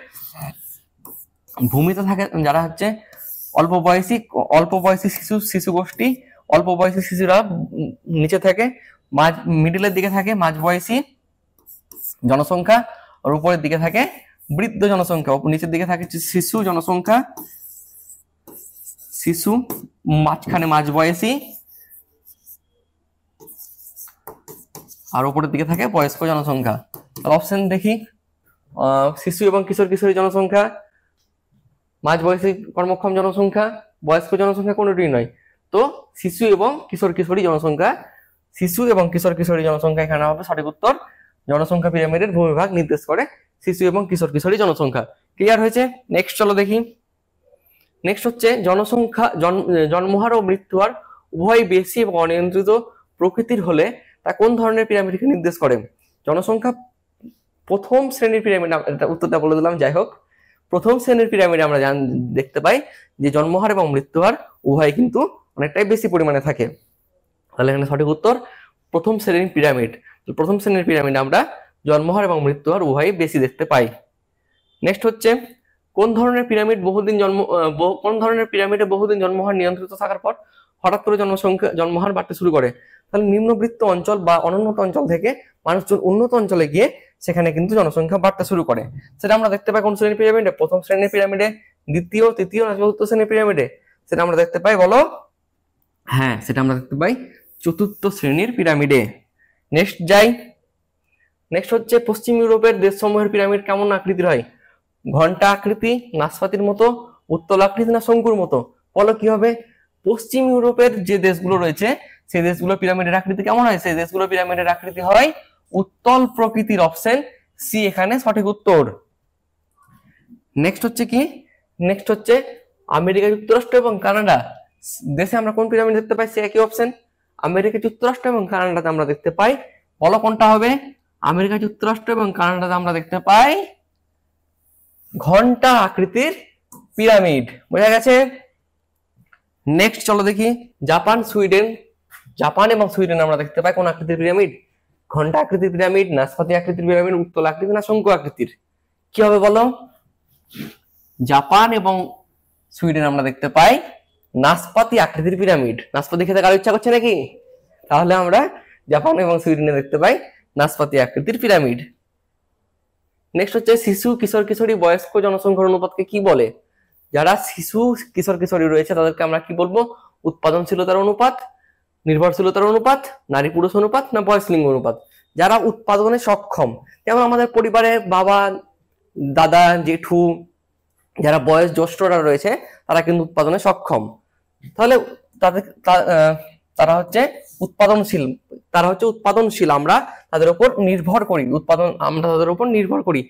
ভূমিতে থাকে যারা হচ্ছে অল্প বয়সী শিশু গোষ্ঠী। অল্প বয়সী শিশুরা নিচে থাকে, মিডিলের দিকে থাকে মাঝ বয়সী জনসংখ্যা, আর উপরের দিকে থাকে বৃদ্ধ জনসংখ্যা। নিচের দিকে থাকে শিশু জনসংখ্যা, শিশু, মাঝখানে মাঝ বয়সী, আর উপরের দিকে থাকে বয়স্ক জনসংখ্যা। অপশন দেখি। শিশু এবং কিশোরী জনসংখ্যা, মাঝ বয়সী কর্মক্ষম জনসংখ্যা, বয়স্ক জনসংখ্যা কোনোটি নয়। তো শিশু এবং কিশোরী জনসংখ্যা, শিশু এবং কিশোরী জনসংখ্যা এখানে হবে সঠিক উত্তর। জনসংখ্যা পিরামিডের ভূমিভাগ নির্দেশ করে শিশু এবং কিশোরী জনসংখ্যা। ক্লিয়ার হয়েছে? নেক্সট চলো দেখি। নেক্সট হচ্ছে জনসংখ্যা, জন্মহার ও মৃত্যুহার উভয় বেশি এবং অনিয়ন্ত্রিত প্রকৃতির হলে তা কোন ধরনের পিরামিডকে নির্দেশ করে? জনসংখ্যা প্রথম শ্রেণীর পিরামিড, উত্তরটা বলে দিলাম। যাই হোক, প্রথম শ্রেণীর পিরামিডে আমরা দেখতে পাই যে জন্মহার এবং মৃত্যুহার উভয় কিন্তু অনেকটাই বেশি পরিমাণে থাকে। তাহলে এখানে সঠিক উত্তর প্রথম শ্রেণীর পিরামিড। প্রথম শ্রেণীর পিরামিডে আমরা জন্মহার এবং মৃত্যুহার উভয় বেশি দেখতে পাই। নেক্সট হচ্ছে কোন ধরনের পিরামিডে বহুদিন জন্মহার নিয়ন্ত্রিত থাকার পর হঠাৎ করে জন্মহার বাড়তে শুরু করে, তাহলে নিম্নবৃত্ত অঞ্চল বা অনুন্নত অঞ্চল থেকে মানুষজন উন্নত অঞ্চলে গিয়ে সেখানে কিন্তু জনসংখ্যা বাড়তে শুরু করে। সেটা আমরা দেখতে পাই কোন শ্রেণীর পিরামিডে? প্রথম শ্রেণীর পিরামিডে, দ্বিতীয়, তৃতীয় না চতুর্থ শ্রেণীর পিরামিডে? সেটা আমরা দেখতে পাই, বলো। হ্যাঁ, সেটা আমরা দেখতে পাই চতুর্থ শ্রেণীর পিরামিডে। নেক্সট যাই। নেক্সট হচ্ছে পশ্চিম ইউরোপের দেশসমূহের পিরামিড কেমন আকৃতির হয়? ঘন্টা আকৃতি, নাশপাতির মতো, উত্তল আকৃতি না শঙ্কুর মতো? বলো কি হবে? পশ্চিম ইউরোপের যে দেশগুলো রয়েছে সেই দেশগুলোর পিরামিডের আকৃতি কেমন হয়? সেই দেশগুলোর পিরামিডের আকৃতি হয় উত্তল প্রকৃতির। অপশন সি এখানে সঠিক উত্তর। নেক্সট হচ্ছে কি? নেক্সট হচ্ছে আমেরিকা যুক্তরাষ্ট্র এবং কানাডা দেশে আমরা কোন পিরামিড দেখতে পাই? সে একই অপশন, আমেরিকা যুক্তরাষ্ট্র এবং কানাডাতে আমরা দেখতে পাই। বলো কোনটা হবে? আমেরিকা যুক্তরাষ্ট্র এবং কানাডাতে আমরা দেখতে পাই ঘন্টা আকৃতির পিরামিড। বোঝা গেছে? নেক্সট চলো দেখি, জাপান এবং সুইডেন আমরা দেখতে পাই কোন আকৃতির পিরামিড? ঘন্টা আকৃতির পিরামিড, নাশপাতি আকৃতির পিরামিড, উত্তল আকৃতি না শঙ্কু আকৃতির? কি হবে বলো? জাপান এবং সুইডেন আমরা দেখতে পাই নাশপাতি আকৃতির পিরামিড। নাশপাতি খেতে কারো ইচ্ছা করছে নাকি? তাহলে আমরা জাপান এবং সুইডেনে দেখতে পাই নাশপাতি আকৃতির পিরামিড। নেক্সট হচ্ছে শিশু, কিশোর কিশোরী, বয়স্ক জনসংখ্যার অনুপাতকে কি বলে? যারা শিশু, কিশোর কিশোরী রয়েছে তাদেরকে আমরা কি বলবো? উৎপাদনশীলতার অনুপাত, নির্ভরশীলতার অনুপাত, নারী পুরুষ অনুপাত না বয়স লিঙ্গ অনুপাত? যারা উৎপাদনে সক্ষম, যেমন আমাদের পরিবারে বাবা, দাদা, জেঠু, যারা বয়স জ্যেষ্ঠরা রয়েছে তারা কিন্তু উৎপাদনে সক্ষম। তাহলে তারা হচ্ছে উৎপাদনশীল। আমরা তাদের উপর নির্ভর করি, আমরা তাদের উপর নির্ভর করি।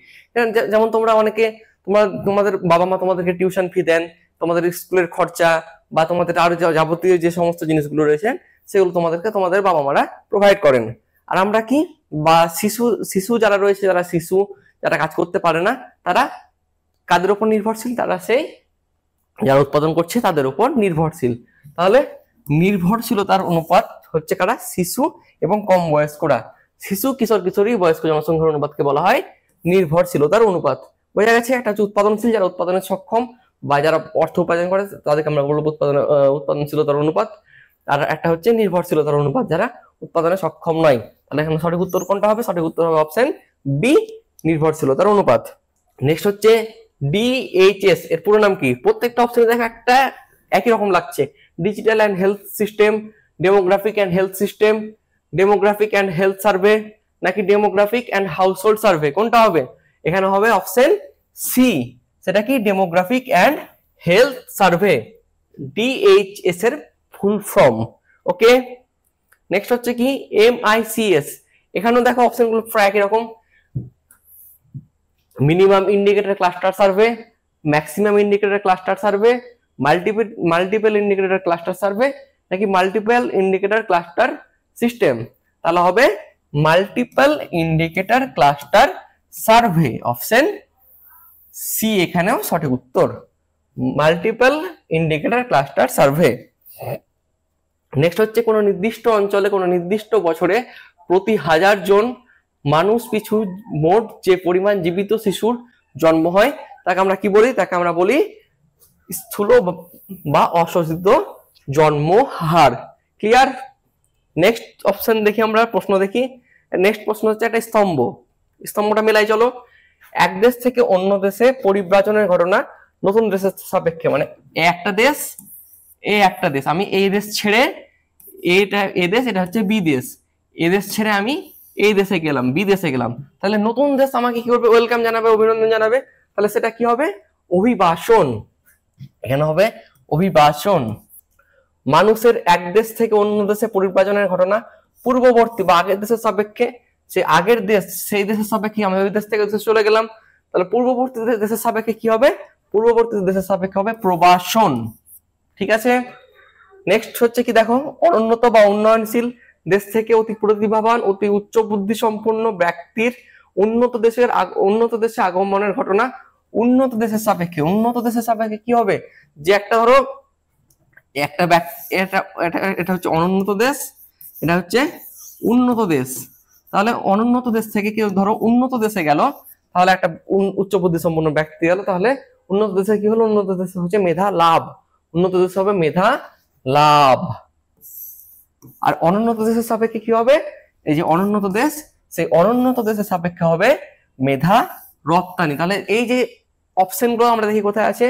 যেমন তোমরা অনেকে তোমাদের বাবা মা তোমাদেরকে টিউশন ফি দেন, তোমাদের স্কুলের খরচা বা তোমাদের আরো যাবতীয় যে সমস্ত জিনিসগুলো রয়েছে সেগুলো তোমাদেরকে তোমাদের বাবা মারা প্রোভাইড করেন। আর আমরা কি, বা শিশু যারা রয়েছে, যারা কাজ করতে পারে না, তারা কাদের উপর নির্ভরশীল? তারা সেই যারা উৎপাদন করছে তাদের উপর নির্ভরশীল। তাহলে নির্ভরশীলতার অনুপাত হচ্ছে কারা? শিশু এবং কম বয়স্করা। শিশু, কিশোর কিশোরী, বয়স্ক জনসংখ্যার অনুপাতকে বলা হয় নির্ভরশীলতার অনুপাত। বোঝা গেছে? একটা হচ্ছে উৎপাদনশীল, যারা উৎপাদনে সক্ষম বা যারা অর্থ উপার্জন করে তাদেরকে আমরা বলবো উৎপাদনশীলতার অনুপাত। আর একটা হচ্ছে নির্ভরশীলতার অনুপাত, যারা উৎপাদনে সক্ষম নয়। তাহলে এখানে সঠিক উত্তর কোনটা হবে? সঠিক উত্তর হবে অপশন বি, নির্ভরশীলতার অনুপাত। নেক্সট হচ্ছে ডিএইচএস, এর পুরো নাম কি? প্রত্যেকটা অপশনে দেখো একটা একই রকম লাগছে। Digital and health system, demographic and health system, demographic and health survey নাকি ডেমোগ্রাফিক অ্যান্ড হাউসহোল্ড সার্ভে? কোনটা হবে? এখানে হবে অপশন সি, সেটা কি? Demographic and health survey, DHS এর ফুল ফর্ম। ওকে, নেক্সট হচ্ছে কি? এমআইসিএস। এখানেও দেখো অপশনগুলো প্রায় একই রকম। Minimum indicator cluster survey, maximum indicator cluster survey, multiple indicator cluster survey নাকি মাল্টিপল ইন্ডিকেটর ক্লাস্টার সিস্টেম? তাহলে হবে multiple indicator cluster survey. Option C এখানেও সঠিক উত্তর, multiple indicator cluster survey. Next হচ্ছে কোন নির্দিষ্ট অঞ্চলে কোন নির্দিষ্ট বছরে প্রতি 1000 জন মানুষ পিছু মোট যে পরিমাণ জীবিত শিশুর জন্ম হয় তাকে আমরা কি বলি? তাকে আমরা বলি স্থূল বা অশোষিত জন্ম হার। ক্লিয়ার? নেক্সট অপশন দেখি, আমরা প্রশ্ন দেখি। নেক্সট প্রশ্ন হচ্ছে একটা স্তম্ভটা মেলাই চলো। এক দেশ থেকে অন্য দেশে পরিব্রাজনের ঘটনা নতুন দেশের সাপেক্ষে, মানে একটা দেশ, আমি এই দেশ ছেড়ে এটা হচ্ছে বি দেশ, এই দেশ ছেড়ে আমি এই দেশে গেলাম, বি দেশে গেলাম, তাহলে নতুন দেশ আমাকে কি করবে? ওয়েলকাম জানাবে, অভিনন্দন জানাবে। তাহলে সেটা কি হবে? অভিবাসন। এখানে হবে অভিবাসন। মানুষের এক দেশ থেকে অন্য দেশে পরিব্রাজনের ঘটনা পূর্ববর্তী বা আগের দেশের সাপেক্ষে, সে আগের দেশ সেই দেশের সাপেক্ষে আমি ওই দেশ থেকে দেশে চলে গেলাম, তাহলে পূর্ববর্তী দেশের সাপেক্ষে কি হবে? পূর্ববর্তী দেশের সাপেক্ষে হবে প্রবাসন। ঠিক আছে? নেক্সট হচ্ছে কি দেখো, অনুন্নত বা উন্নয়নশীল দেশ থেকে অতি প্রতিভাবান, অতি উচ্চ বুদ্ধি সম্পন্ন ব্যক্তির উন্নত দেশে আগমনের ঘটনা উন্নত দেশের সাপেক্ষে কি হবে? যে একটা ধরো একটা এটা হচ্ছে অনুন্নত দেশ, এটা হচ্ছে উন্নত দেশ। তাহলে অনুন্নত দেশ থেকে কেউ ধরো উন্নত দেশে গেল, তাহলে একটা উচ্চ বুদ্ধি সম্পন্ন ব্যক্তি গেল, তাহলে উন্নত দেশে কি হলো? উন্নত দেশে হচ্ছে মেধা লাভ, উন্নত দেশে হবে মেধা লাভ। আর অনুন্নত দেশের সাপেক্ষে কি হবে? এই যে অনুন্নত দেশ, সেই অনুন্নত দেশের সাপেক্ষে হবে মেধা রপ্তানি। তাহলে এই যে অপশন গুলো আমরা দেখি কোথায় আছে,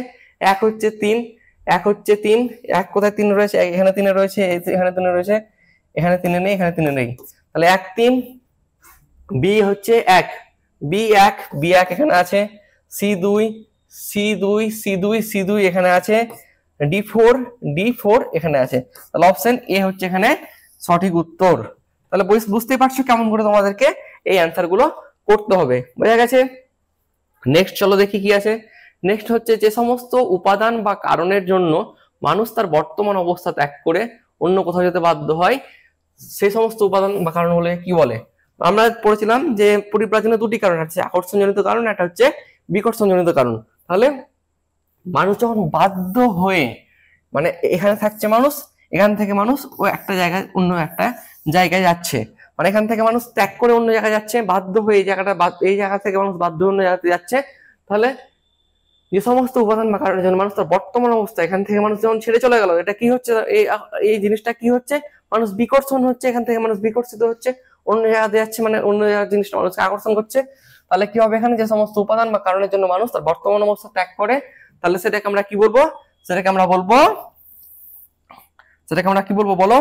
এক হচ্ছে 3, এক হচ্ছে 3, এক কোথায় 3 রয়েছে, এখানে 3 রয়েছে, এখানে 3 রয়েছে, এখানে 3 নেই, এখানে 3 নেই। তাহলে 1 3, বি হচ্ছে 1, বি 1 এখানে আছে, C2 এখানে আছে, D4 এখানে আছে। তাহলে অপশন এ হচ্ছে এখানে সঠিক উত্তর। তাহলে বুঝতেই পারছো কেমন করে তোমাদেরকে এই অ্যান্সার গুলো করতে হবে, বোঝা গেছে? নেক্সট চলো দেখি কি আছে। নেক্সট হচ্ছে যে সমস্ত উপাদান বা কারণের জন্য মানুষ তার বর্তমান অবস্থা ত্যাগ করে অন্য কোথাও যেতে বাধ্য হয়, সেই সমস্ত উপাদান বা কারণ হলে কি বলে? আমরা পড়েছিলাম যে পরিব্রাজনের দুটি কারণ আছে, আকর্ষণজনিত কারণ, একটা হচ্ছে বিকর্ষণজনিত কারণ। তাহলে মানুষ যখন বাধ্য হয়ে, মানে এখানে থাকছে মানুষ, এখান থেকে মানুষ ও একটা জায়গায় অন্য একটা জায়গায় যাচ্ছে, মানে এখান থেকে মানুষ ত্যাগ করে অন্য জায়গায় যাচ্ছে, বাধ্য হয়ে এই জায়গা থেকে মানুষ বাধ্য অন্য জায়গাতে যাচ্ছে। তাহলে যে সমস্ত উপাদান বা কারণের জন্য মানুষ তার বর্তমান অবস্থা, এখান থেকে মানুষ যখন ছেড়ে চলে গেল, এটা কি হচ্ছে? এই জিনিসটা কি হচ্ছে? মানুষ বিকর্ষণ হচ্ছে, এখান থেকে মানুষ বিকর্ষিত হচ্ছে, অন্য জায়গাতে যাচ্ছে, মানে অন্য জায়গার জিনিসটা মানুষকে আকর্ষণ করছে। তাহলে কি হবে? এখানে যে সমস্ত উপাদান বা কারণের জন্য মানুষ তার বর্তমান অবস্থা ত্যাগ করে, তাহলে সেটাকে আমরা কি বলবো? সেটাকে আমরা বলবো বলো?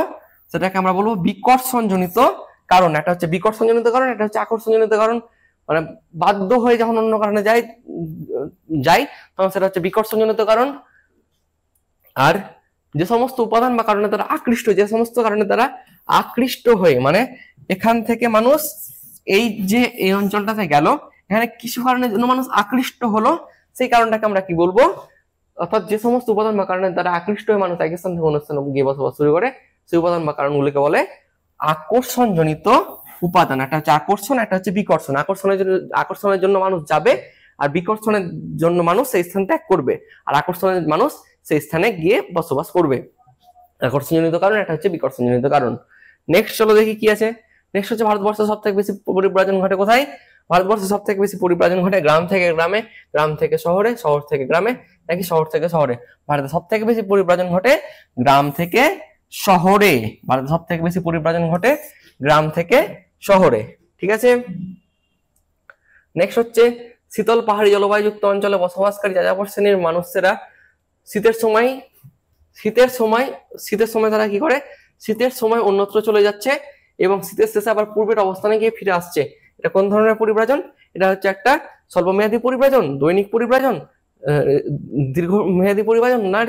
সেটাকে আমরা বলবো বিকর্ষণজনিত কারণ। একটা হচ্ছে বিকর্ষণজনিত কারণ, একটা হচ্ছে আকর্ষণজনিত কারণ। মানে বাধ্য হয়ে যখন অন্য কারণে যাই তখন সেটা হচ্ছে বিকর্ষণজনিত কারণ। আর যে সমস্ত উপাদান বা কারণে তারা আকৃষ্ট, যে সমস্ত কারণে তারা আকৃষ্ট হয়ে, মানে এখান থেকে মানুষ এই অঞ্চলটাতে গেল, এখানে কিছু কারণের জন্য মানুষ আকৃষ্ট হলো, সেই কারণটাকে আমরা কি বলবো? অর্থাৎ যে সমস্ত উপাদান বা কারণে তারা আকৃষ্ট হয়ে মানুষ এক স্থান থেকে অন্য স্থানে গিয়ে বসবাস শুরু করে, সেই উপাদান বা কারণগুলোকে বলে আকর্ষণজনিত উপাদান। একটা হচ্ছে আকর্ষণ, একটা হচ্ছে বিকর্ষণ। আকর্ষণের জন্য মানুষ যাবে, আর বিকর্ষণের জন্য মানুষ সেই স্থান ত্যাগ করবে, আর আকর্ষণের মানুষ সেই স্থানে গিয়ে বসবাস করবে। আকর্ষণজনিত কারণ, একটা হচ্ছে বিকর্ষণজনিত কারণ। নেক্সট চলো দেখি কি আছে। নেক্সট হচ্ছে ভারতবর্ষে সব থেকে বেশি পরিব্রাজন ঘটে কোথায়? ভারতবর্ষে সব থেকে বেশি পরিব্রাজন ঘটে গ্রাম থেকে গ্রামে, গ্রাম থেকে শহরে, শহর থেকে গ্রামে, নাকি শহর থেকে শহরে? ভারতে সব থেকে বেশি পরিব্রাজন ঘটে গ্রাম থেকে শহরে। ভারতে সব থেকে বেশি পরিব্রাজন ঘটে গ্রাম থেকে শহরে, ঠিক আছে? নেক্সট হচ্ছে শীতল পাহাড়ি জলবায়ুযুক্ত অঞ্চলে বসবাসকারী যাযাবর শ্রেণীর মানুষেরা শীতের সময় তারা কি করে? শীতের সময় অন্যত্র চলে যাচ্ছে এবং শীতের শেষে আবার পূর্বের অবস্থানে গিয়ে ফিরে আসছে। এটা কোন ধরনের পরিব্রাজন? এটা হচ্ছে একটা স্বল্পমেয়াদী পরিব্রাজন, দৈনিক পরিব্রাজন, দীর্ঘমেয়াদী পরিব্রাজন, না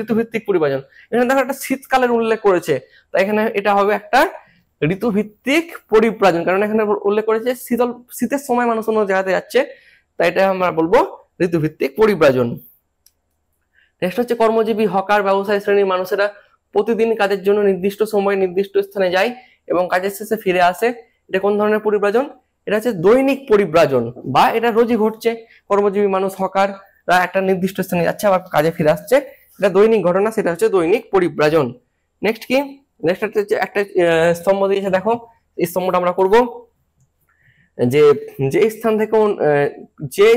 ঋতুভিত্তিক পরিব্রাজন? এখানে দেখো একটা শীতকালের উল্লেখ করেছে, তাই এখানে এটা হবে একটা ঋতুভিত্তিক পরিব্রাজন, কারণ এখানে উল্লেখ করেছে শীতের সময় মানুষ অন্য জায়গাতে যাচ্ছে, তাই এটা আমরা বলবো ঋতুভিত্তিক পরিব্রাজন। নেক্সট হচ্ছে কর্মজীবী হকার ব্যবসায়ী শ্রেণীর মানুষেরা প্রতিদিন কাজের জন্য নির্দিষ্ট সময়ে নির্দিষ্ট স্থানে যায় এবং কাজের শেষে ফিরে আসে। এটা কোন ধরনের পরিব্রাজন? এটা হচ্ছে দৈনিক পরিব্রাজন, বা এটা রোজই ঘটছে। কর্মজীবী মানুষ হকাররা একটা নির্দিষ্ট স্থানে যাচ্ছে আবার কাজে ফিরে আসছে, এটা দৈনিক ঘটনা, সেটা হচ্ছে দৈনিক পরিব্রাজন। নেক্সট কি? নেক্সট হচ্ছে একটা স্তম্ভ দিয়েছে, দেখো এই স্তম্ভটা আমরা করব যে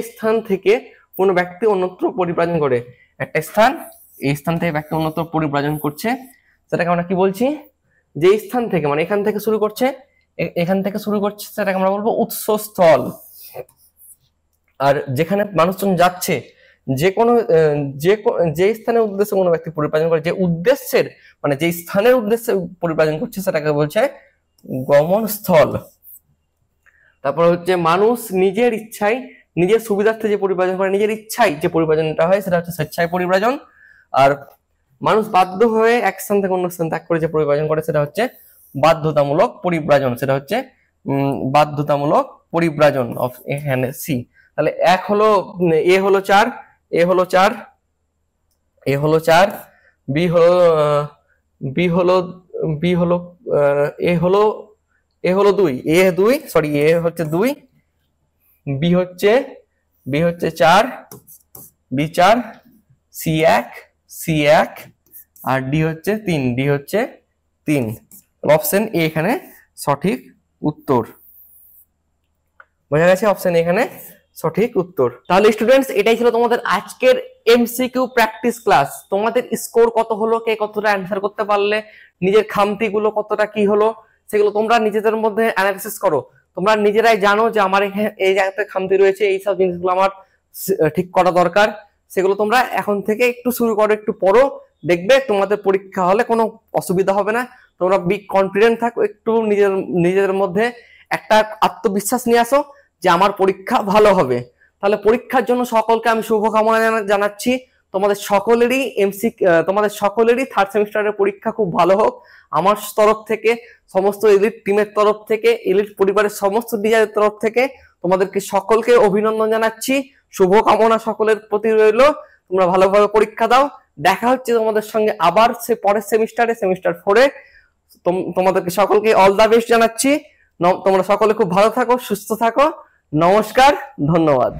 স্থান থেকে কোনো ব্যক্তি অন্যত্র পরিব্রাজন করে। একটা স্থান, এই স্থান থেকে ব্যক্তি অন্যত্র পরিব্রাজন করছে, সেটাকে আমরা কি বলছি? যে স্থান থেকে, মানে এখান থেকে শুরু করছে সেটাকে আমরা বলবো উৎসস্থল। আর যেখানে মানুষজন যাচ্ছে, যে স্থানের উদ্দেশ্যে কোনো ব্যক্তি পরিব্রাজন করে, যে উদ্দেশ্যের, মানে যে স্থানের উদ্দেশ্যে পরিব্রাজন করছে, সেটাকে বলছে গমনস্থল। তারপর হচ্ছে মানুষ নিজের ইচ্ছায়, নিজের সুবিধার্থে যে পরিব্রাজন করে, নিজের ইচ্ছায় যে পরিব্রাজনটা হয় সেটা হচ্ছে স্বেচ্ছায় পরিব্রাজন। আর মানুষ বাধ্য হয়ে এক স্থান থেকে অন্য স্থান ত্যাগ করে যে পরিব্রাজন করে, সেটা হচ্ছে বাধ্যতামূলক পরিব্রাজন। সেটা হচ্ছে বাধ্যতামূলক পরিব্রাজন অফ এখানে সি। তাহলে এক হলো এ হলো 4, এ হলো 4, এ হলো 4, বি হলো এ হলো 2, এ হচ্ছে 2, বি হচ্ছে 4, বি 4, সি 1 আর ডি হচ্ছে 3। অপশন এ এখানে সঠিক উত্তর, বোঝা গেছে? অপশন এখানে সঠিক উত্তর। তাহলে স্টুডেন্টস, এটাই ছিল তোমাদের আজকের এমসিকিউ প্র্যাকটিস ক্লাস। তোমাদের স্কোর কত হলো, কে কতটা অ্যান্সার করতে পারলে, নিজের খামতিগুলো কতটা কি হলো, সেগুলো তোমরা নিজেদের মধ্যে অ্যানালিসিস করো। তোমরা নিজেরাই জানো যে আমার এখানে এই জায়গাতে খামতি রয়েছে, এই সব জিনিসগুলো আমার ঠিক করা দরকার। সেগুলো তোমরা এখন থেকে একটু শুরু করো, একটু পড়ো, দেখবে তোমাদের পরীক্ষা হলে কোনো অসুবিধা হবে না। তোমরা বি কনফিডেন্ট থাকো, একটু নিজেদের মধ্যে একটা আত্মবিশ্বাস নিয়ে আসো যে আমার পরীক্ষা ভালো হবে। তাহলে পরীক্ষার জন্য সকলকে আমি শুভকামনা জানাচ্ছি। তোমাদের সকলেরই থার্ড সেমিস্টারের পরীক্ষা খুব ভালো হোক। আমার তরফ থেকে, সমস্ত এলিট টিমের তরফ থেকে, এলিট পরিবারের সমস্ত টিচারের তরফ থেকে তোমাদেরকে সকলকে অভিনন্দন জানাচ্ছি। শুভকামনা সকলের প্রতি রইল। তোমরা ভালোভাবে পরীক্ষা দাও। দেখা হচ্ছে তোমাদের সঙ্গে আবার পরের সেমিস্টারে, সেমিস্টার 4-এ। তোমাদেরকে সকলকে অল দা বেস্ট জানাচ্ছি। তোমরা সকলে খুব ভালো থাকো, সুস্থ থাকো। নমস্কার, ধন্যবাদ।